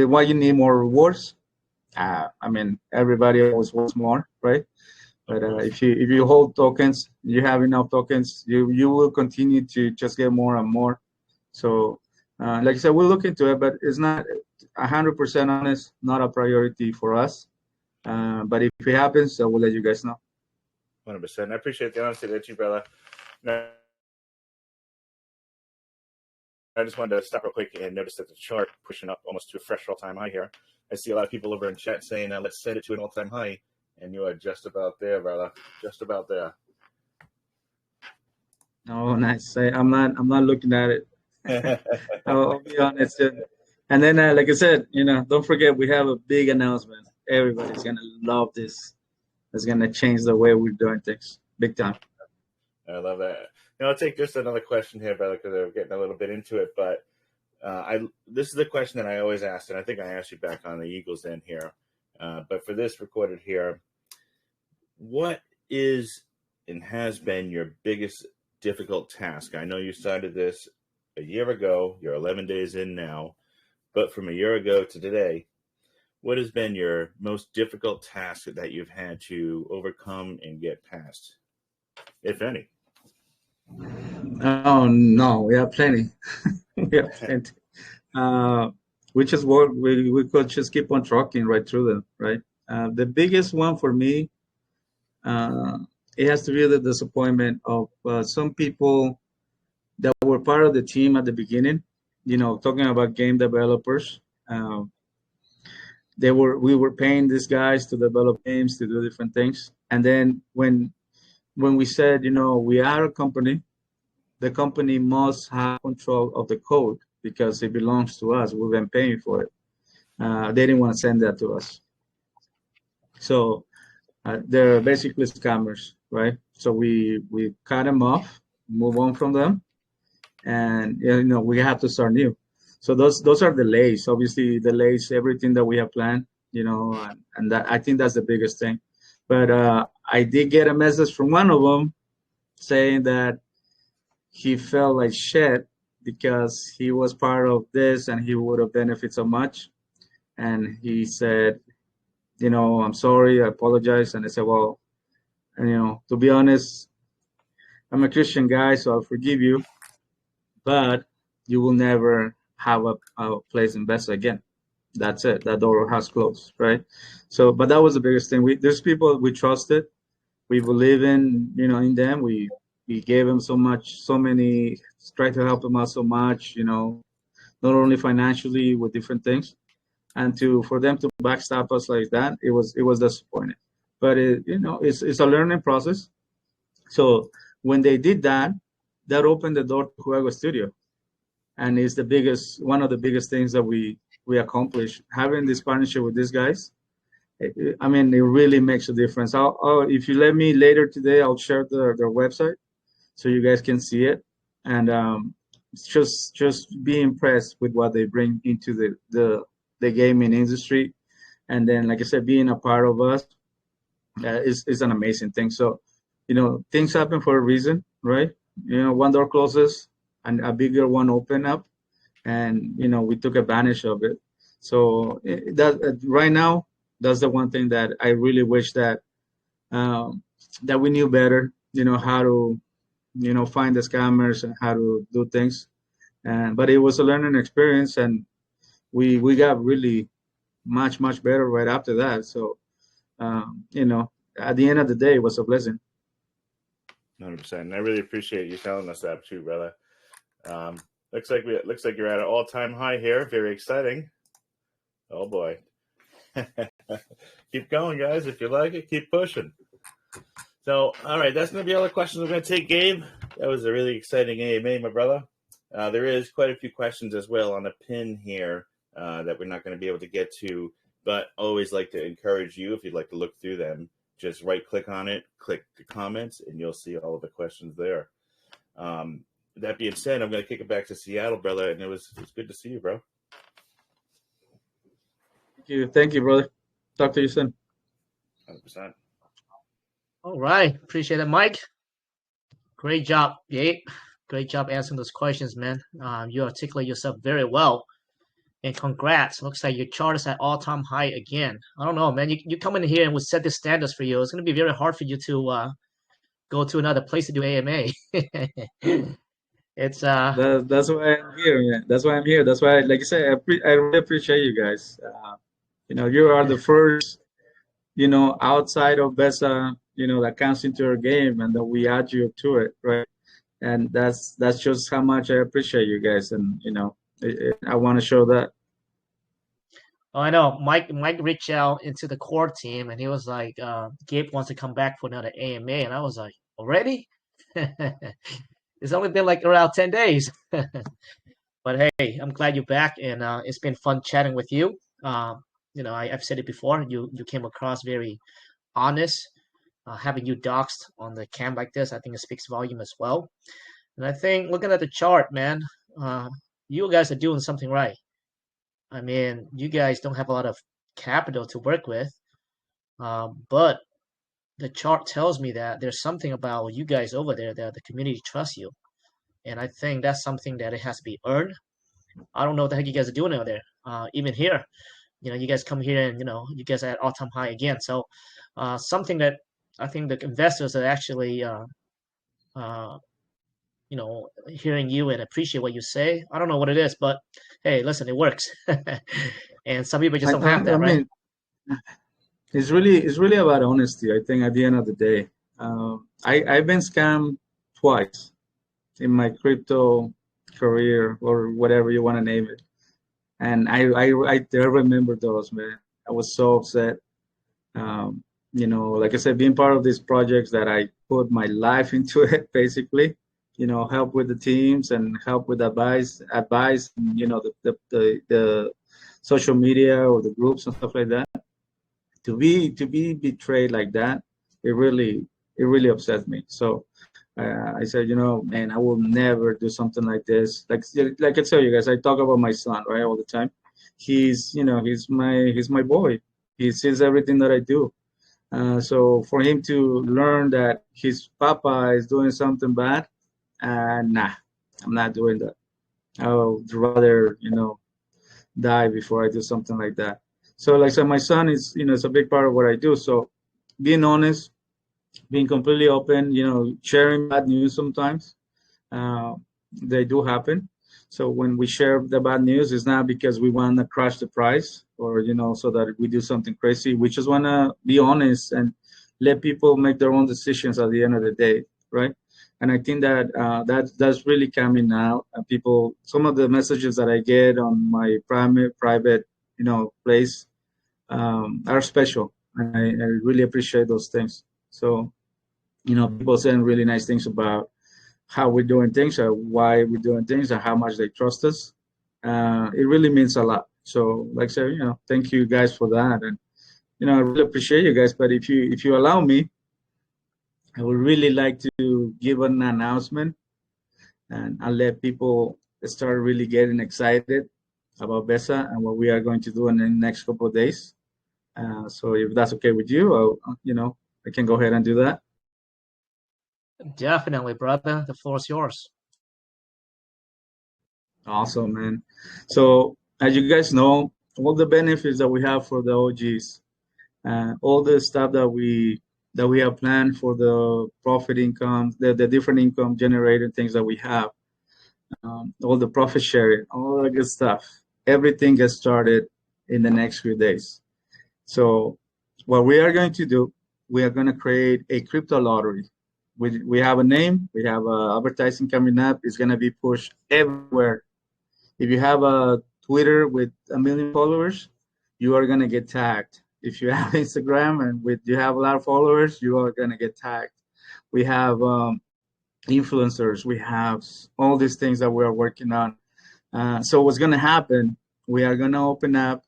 why you need more rewards? Everybody always wants more, right? But if you hold tokens, you have enough tokens, you will continue to just get more and more. So, like I said, we'll look into it, but it's not 100% honest, not a priority for us. But if it happens, I will let you guys know. 100%. I appreciate the honesty there, too, brother. Now, I just wanted to stop real quick and notice that the chart pushing up almost to a fresh all-time high here. I see a lot of people over in chat saying, let's set it to an all-time high. And you are just about there, brother. Just about there. Oh, nice. I'm not looking at it. I'll be honest. And then, like I said, don't forget we have a big announcement. Everybody's gonna love this. It's gonna change the way we're doing things, big time. I love that. Now, I'll take just another question here, brother, because we're getting a little bit into it. But this is the question that I always ask, and I think I asked you back on the Eagles end here. But for this recorded here, what is and has been your biggest difficult task? I know you started this a year ago. You're 11 days in now. But from a year ago to today, what has been your most difficult task that you've had to overcome and get past, if any? Oh, no, we have plenty. We have plenty. Which is what we could just keep on trucking right through them, right? The biggest one for me, it has to be the disappointment of some people that were part of the team at the beginning. Talking about game developers, we were paying these guys to develop games, to do different things, and then when we said, we are a company, the company must have control of the code because it belongs to us. We've been paying for it. They didn't want to send that to us. So they're basically scammers, right? So we cut them off, move on from them, and we have to start new. So those are delays. Obviously, delays everything that we have planned, and that I think that's the biggest thing. But I did get a message from one of them saying that he felt like shit because he was part of this and he would have benefited so much. And he said, I'm sorry, I apologize. And I said, well, to be honest, I'm a Christian guy, so I'll forgive you, but you will never have a place in Besa again. That's it. That door has closed, right? So, but that was the biggest thing. There's people we trusted, we believe in, in them. We gave them so many, tried to help them out so much, not only financially with different things, and for them to backstab us like that, it was disappointing. But it's a learning process. So when they did that, that opened the door to Juego Studio, and it's one of the biggest things that we accomplished. Having this partnership with these guys, it really makes a difference. If you let me later today, I'll share their website so you guys can see it, and just be impressed with what they bring into the gaming industry. And then, like I said, being a part of us is an amazing thing. So, things happen for a reason, right? One door closes and a bigger one open up, and we took advantage of it. So that right now, that's the one thing that I really wish that that we knew better. How to find the scammers and how to do things. But it was a learning experience, and we got really much better right after that. So at the end of the day, it was a blessing. 100%. I really appreciate you telling us that too, brother. Looks like you're at an all-time high here. Very exciting. Oh boy. Keep going, guys. If you like it, keep pushing. So, all right, that's going to be all the questions we're going to take, Gabe. That was a really exciting AMA, my brother. There is quite a few questions as well on the pin here that we're not going to be able to get to, but always like to encourage you, if you'd like to look through them, just right-click on it, click the comments, and you'll see all of the questions there. That being said, I'm going to kick it back to Seattle, brother, and it was good to see you, bro. Thank you, brother. Talk to you soon. 100%. All right. Appreciate it, Mike. Great job, Gabe. Great job answering those questions, man. You articulate yourself very well. And congrats. Looks like your chart is at all-time high again. I don't know, man. You come in here and we set the standards for you. It's going to be very hard for you to go to another place to do AMA. It's That's why I'm here, man. That's why I'm here. That's why, like I said, I really appreciate you guys. You are the first, outside of Besa, that comes into our game, and that we add you to it, right? And that's just how much I appreciate you guys, and I want to show that. Oh, I know. Mike reached out into the core team, and he was like, Gabe wants to come back for another AMA. And I was like, already? It's only been like around 10 days. But hey, I'm glad you're back, and it's been fun chatting with you. I've said it before. You came across very honest. Having you doxed on the cam like this, I think it speaks volume as well. And I think looking at the chart, man, you guys are doing something right. I mean, you guys don't have a lot of capital to work with, but the chart tells me that there's something about you guys over there that the community trusts you. And I think that's something that it has to be earned. I don't know what the heck you guys are doing over there. Even here, you guys come here and, you guys are at all-time high again. So something that I think the investors are actually, hearing you and appreciate what you say. I don't know what it is, but hey, listen, it works. And some people just don't have that, right? It's really about honesty. I think at the end of the day, I've been scammed twice in my crypto career, or whatever you want to name it, and I remember those, man. I was so upset. Like I said, being part of these projects that I put my life into it, basically, help with the teams and help with advice, and, the social media or the groups and stuff like that. To be betrayed like that, it really upsets me. So I said, man, I will never do something like this. Like I tell you guys, I talk about my son, right, all the time. He's my boy. He sees everything that I do. So for him to learn that his papa is doing something bad, nah, I'm not doing that. I would rather, die before I do something like that. So like I said, my son is, it's a big part of what I do. So being honest, being completely open, sharing bad news sometimes, they do happen. So when we share the bad news, it's not because we want to crash the price or, so that we do something crazy. We just want to be honest and let people make their own decisions at the end of the day, right? And I think that that's really coming now. People, some of the messages that I get on my private, place are special. And I really appreciate those things. So, people saying really nice things about how we're doing things, or why we're doing things, and how much they trust us. It really means a lot. So, like I said, thank you guys for that, and I really appreciate you guys. But if you allow me, I would really like to give an announcement, and I'll let people start really getting excited about Besa and what we are going to do in the next couple of days. So if that's okay with you, I can go ahead and do that. Definitely, brother. The floor is yours. Awesome, man. So as you guys know, all the benefits that we have for the OGs, all the stuff that we have planned for the profit income, the different income generated things that we have, all the profit sharing, all that good stuff, everything gets started in the next few days. So what we are going to do, we are going to create a crypto lottery. We have a name, we have advertising coming up. It's going to be pushed everywhere. If you have a Twitter with 1 million followers, you are going to get tagged. If you have Instagram and you have a lot of followers, you are going to get tagged. we have influencers, we have all these things that we are working on. So what's going to happen, we are going to open up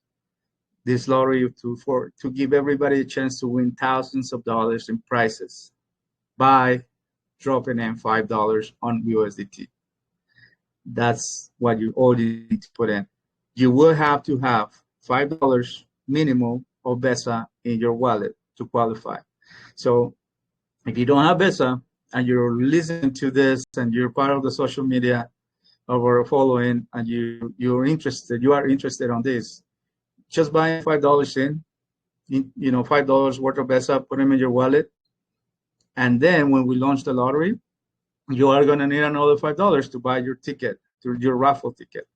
this lottery to give everybody a chance to win thousands of dollars in prizes by dropping in $5 on USDT. That's what you all need to put in. You will have to have $5 minimum of Besa in your wallet to qualify. So if you don't have Besa and you're listening to this and you're part of the social media of our following and you are interested on this, just buy $5 in, $5 worth of Besa, put them in your wallet. And then when we launch the lottery, you are going to need another $5 to buy your ticket, your raffle ticket.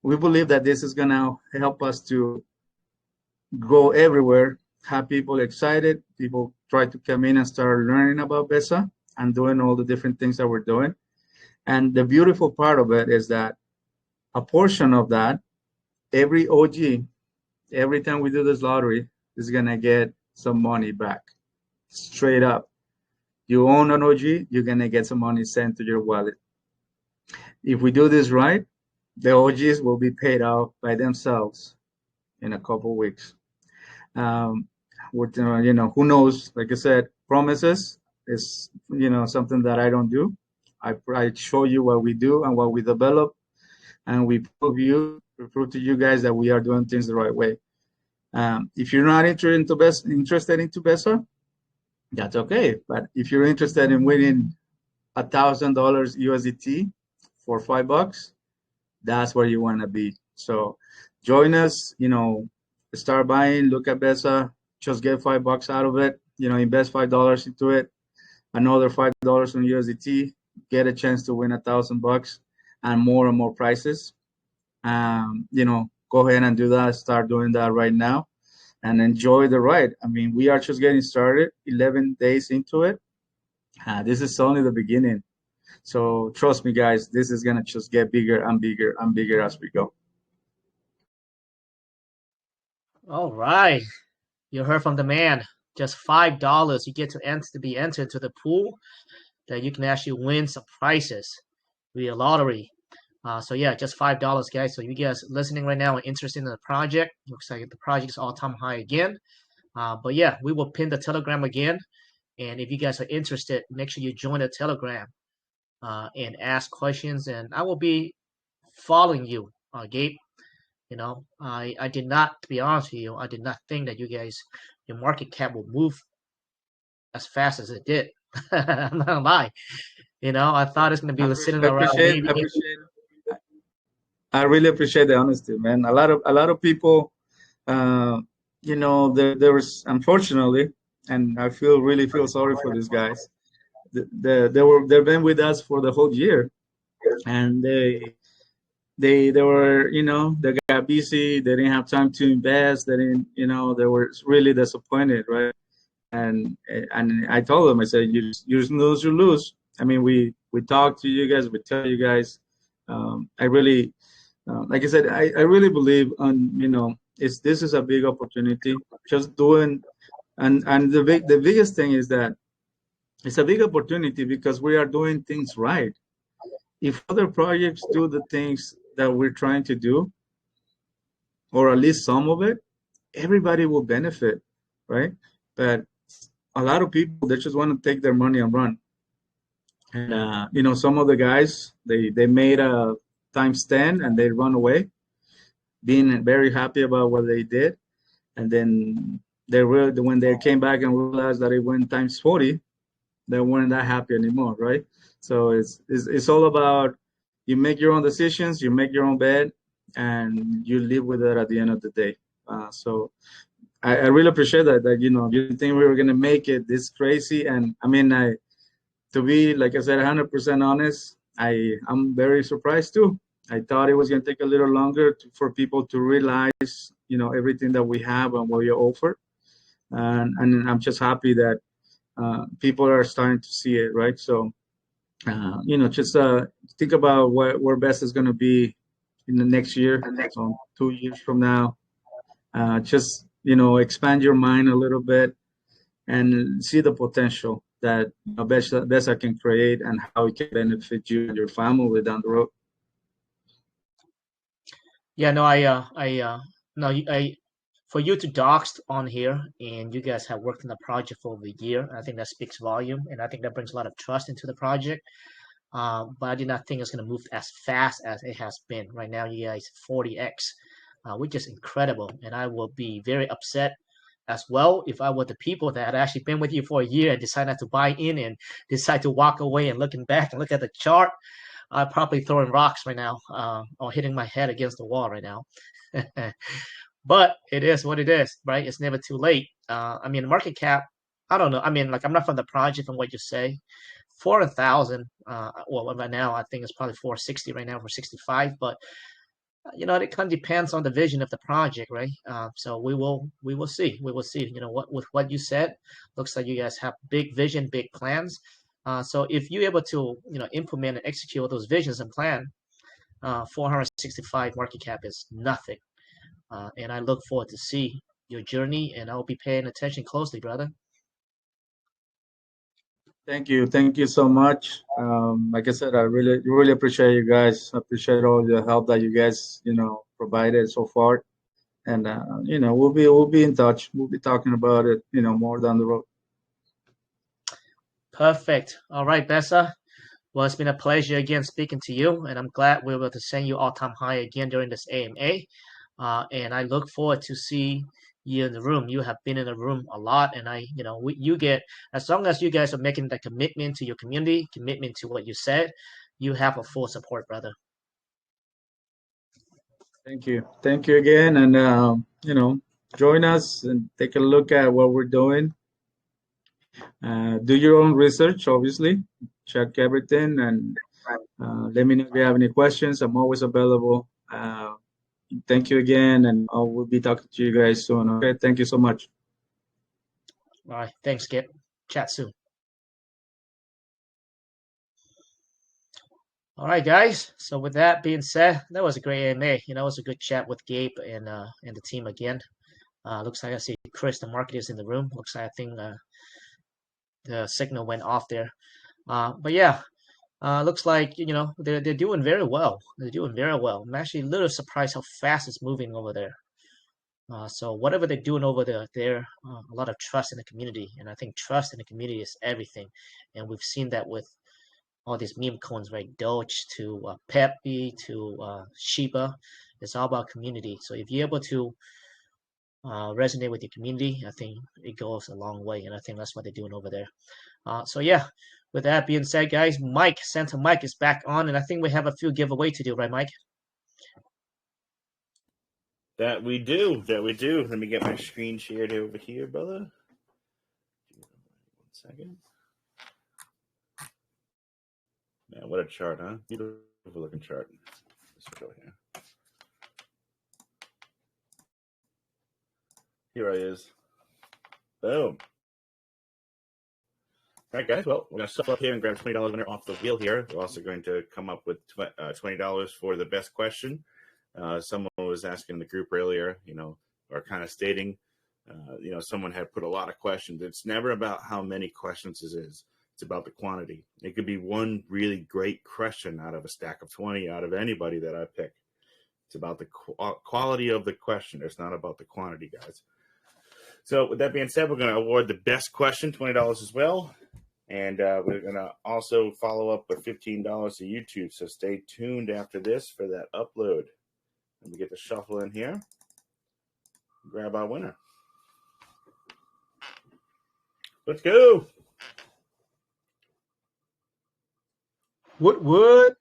We believe that this is going to help us to go everywhere, have people excited, people try to come in and start learning about Besa and doing all the different things that we're doing. And the beautiful part of it is that a portion of that, every OG, every time we do this lottery, is going to get some money back, straight up. You own an OG, you're going to get some money sent to your wallet. If we do this right, the OGs will be paid out by themselves in a couple of weeks. Who knows? Like I said, promises is, something that I don't do. I show you what we do and what we develop, and we prove to you guys that we are doing things the right way. If you're not interested into Besa, that's okay. But if you're interested in winning $1,000 USDT for $5, that's where you want to be. So join us, start buying, look at Besa, just get $5 out of it, invest $5 into it, another $5 on USDT, get a chance to win $1,000 and more prizes. Go ahead and do that. Start doing that right now and enjoy the ride. I mean, we are just getting started, 11 days into it. This is only the beginning. So trust me, guys, this is going to just get bigger and bigger and bigger as we go. All right. You heard from the man. Just $5, you get to be entered to the pool that you can actually win some prizes via lottery. So yeah, just $5, guys. So you guys listening right now and interested in the project, looks like the project's all-time high again. But yeah, we will pin the Telegram again. And if you guys are interested, make sure you join the Telegram and ask questions. And I will be following you, Gabe. I did not, to be honest with you, I did not think that your market cap will move as fast as it did. I'm not gonna lie. I thought it's gonna be sitting around. I really appreciate the honesty, man. A lot of people, there was, unfortunately, and I really feel sorry for these guys. They've been with us for the whole year, and they were, they got busy. They didn't have time to invest. They didn't, they were really disappointed, right? And I told them, I said, you lose, you lose. I mean, we talk to you guys, we tell you guys. I really, like I said, I really believe on, this is a big opportunity. Just doing, and the biggest thing is that it's a big opportunity because we are doing things right. If other projects do the things that we're trying to do, or at least some of it, everybody will benefit, right? But a lot of people, they just want to take their money and run. And some of the guys, they made a times 10 and they run away, being very happy about what they did. And then when they came back and realized that it went times 40, they weren't that happy anymore, right? So it's all about, you make your own decisions, you make your own bed, and you live with it at the end of the day. So I really appreciate that you didn't think we were gonna make it this crazy. And I mean, to be, like I said, 100% honest, I'm very surprised too. I thought it was gonna take a little longer for people to realize, everything that we have and what we offer. And I'm just happy that people are starting to see it, right? So, just think about where Besa is going to be in the next year, 2 years from now. Just, expand your mind a little bit. and see the potential that Besa can create and how it can benefit you and your family down the road. Yeah, no, no, for you to doxed on here, and you guys have worked on the project for over a year, I think that speaks volume, and I think that brings a lot of trust into the project. But I did not think it's going to move as fast as it has been. Right now, you guys 40x, which is incredible, and I will be very upset as well if I were the people that had actually been with you for a year and decide not to buy in and decide to walk away and looking back and look at the chart. I'm probably throwing rocks right now, or hitting my head against the wall right now. But it is what it is, right? It's never too late. I mean, market cap, I don't know. I mean, like, I'm not from the project from what you say. 4,000. Well, right now I think it's probably 460 right now, for 65. But it kind of depends on the vision of the project, right? So we will see. We will see. What with what you said, looks like you guys have big vision, big plans. So if you're able to implement and execute all those visions and plan, 465 market cap is nothing. And I look forward to see your journey, and I'll be paying attention closely, brother. Thank you so much. Like I said, I really appreciate you guys. I appreciate all the help that you guys provided so far, and we'll be in touch. We'll be talking about it more down the road. Perfect. All right, Besa. Well, it's been a pleasure again speaking to you, and I'm glad we were able to send you all-time high again during this AMA. And I look forward to see you in the room. You have been in the room a lot, and you get, as long as you guys are making the commitment to your community, commitment to what you said, you have a full support, brother. Thank you again, and join us and take a look at what we're doing. Do your own research, obviously. Check everything, and let me know if you have any questions. I'm always available. Thank you again, and I will be talking to you guys soon. Okay, thank you so much. All right, thanks, Skip. Chat soon. All right, guys. So with that being said, that was a great AMA. It was a good chat with Gabe and the team again. Looks like I see Chris, the marketer, is in the room. Looks like I think the signal went off there. But yeah, looks like they're doing very well. They're doing very well. I'm actually a little surprised how fast it's moving over there. So whatever they're doing over there, a lot of trust in the community, and I think trust in the community is everything. And we've seen that with all these meme coins, right? Doge to Pepe to Shiba. It's all about community. So if you're able to resonate with your community, I think it goes a long way, and I think that's what they're doing over there. So yeah, with that being said, guys, Santa Mike is back on, and I think we have a few giveaway to do, right, Mike? That we do. Let me get my screen shared over here, brother. 1 second. Man, what a chart, huh? Beautiful looking chart. Let's go here. Here I is. Boom. All right, guys. Well, we're going to shuffle up here and grab $20 winner off the wheel here. We're also going to come up with $20 for the best question. Someone was asking in the group earlier, or kind of stating, someone had put a lot of questions. It's never about how many questions it is. It's about the quantity. It could be one really great question out of a stack of 20 out of anybody that I pick. It's about the quality of the question. It's not about the quantity, guys. So with that being said, we're going to award the best question, $20 as well. And we're going to also follow up with $15 to YouTube. So stay tuned after this for that upload. Let me get the shuffle in here. Grab our winner. Let's go. Wood.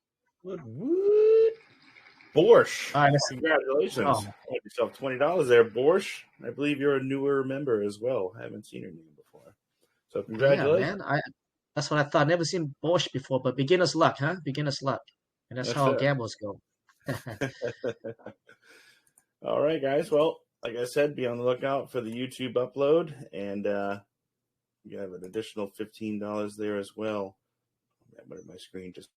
Borscht. All right, let's see. Congratulations. Oh. You have yourself $20 there, Borscht. I believe you're a newer member as well. I haven't seen your name before. So congratulations. Yeah, man. That's what I thought. Never seen Borscht before, but beginner's luck, huh? Beginner's luck. And that's how gambles go. All right, guys. Well, like I said, be on the lookout for the YouTube upload. And you have an additional $15 there as well. My screen just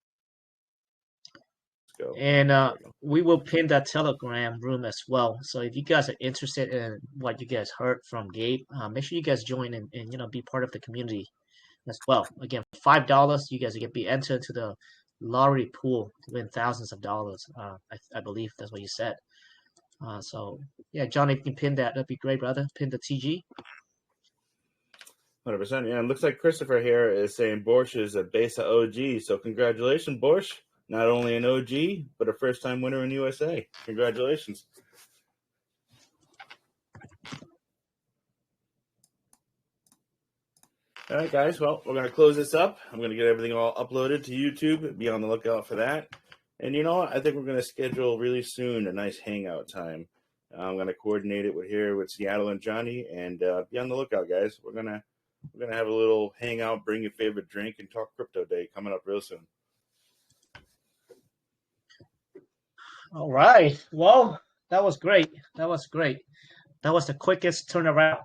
go. And There we go. we will pin that Telegram room as well. So if you guys are interested in what you guys heard from Gabe, make sure you guys join and be part of the community as well. Again, $5, you guys can be entered to the lottery pool to win thousands of dollars. I believe that's what you said. So yeah, John, if you can pin that, that'd be great, brother. Pin the TG. 100%. Yeah, it looks like Christopher here is saying Borsch is a Besa OG. So congratulations, Borsch. Not only an OG, but a first-time winner in USA. Congratulations. All right, guys. Well, we're going to close this up. I'm going to get everything all uploaded to YouTube. Be on the lookout for that. And you know what? I think we're going to schedule really soon a nice hangout time. I'm going to coordinate it with Seattle and Johnny, and be on the lookout, guys. We're gonna have a little hangout, bring your favorite drink, and talk crypto day coming up real soon. All right. Well, that was great. That was the quickest turnaround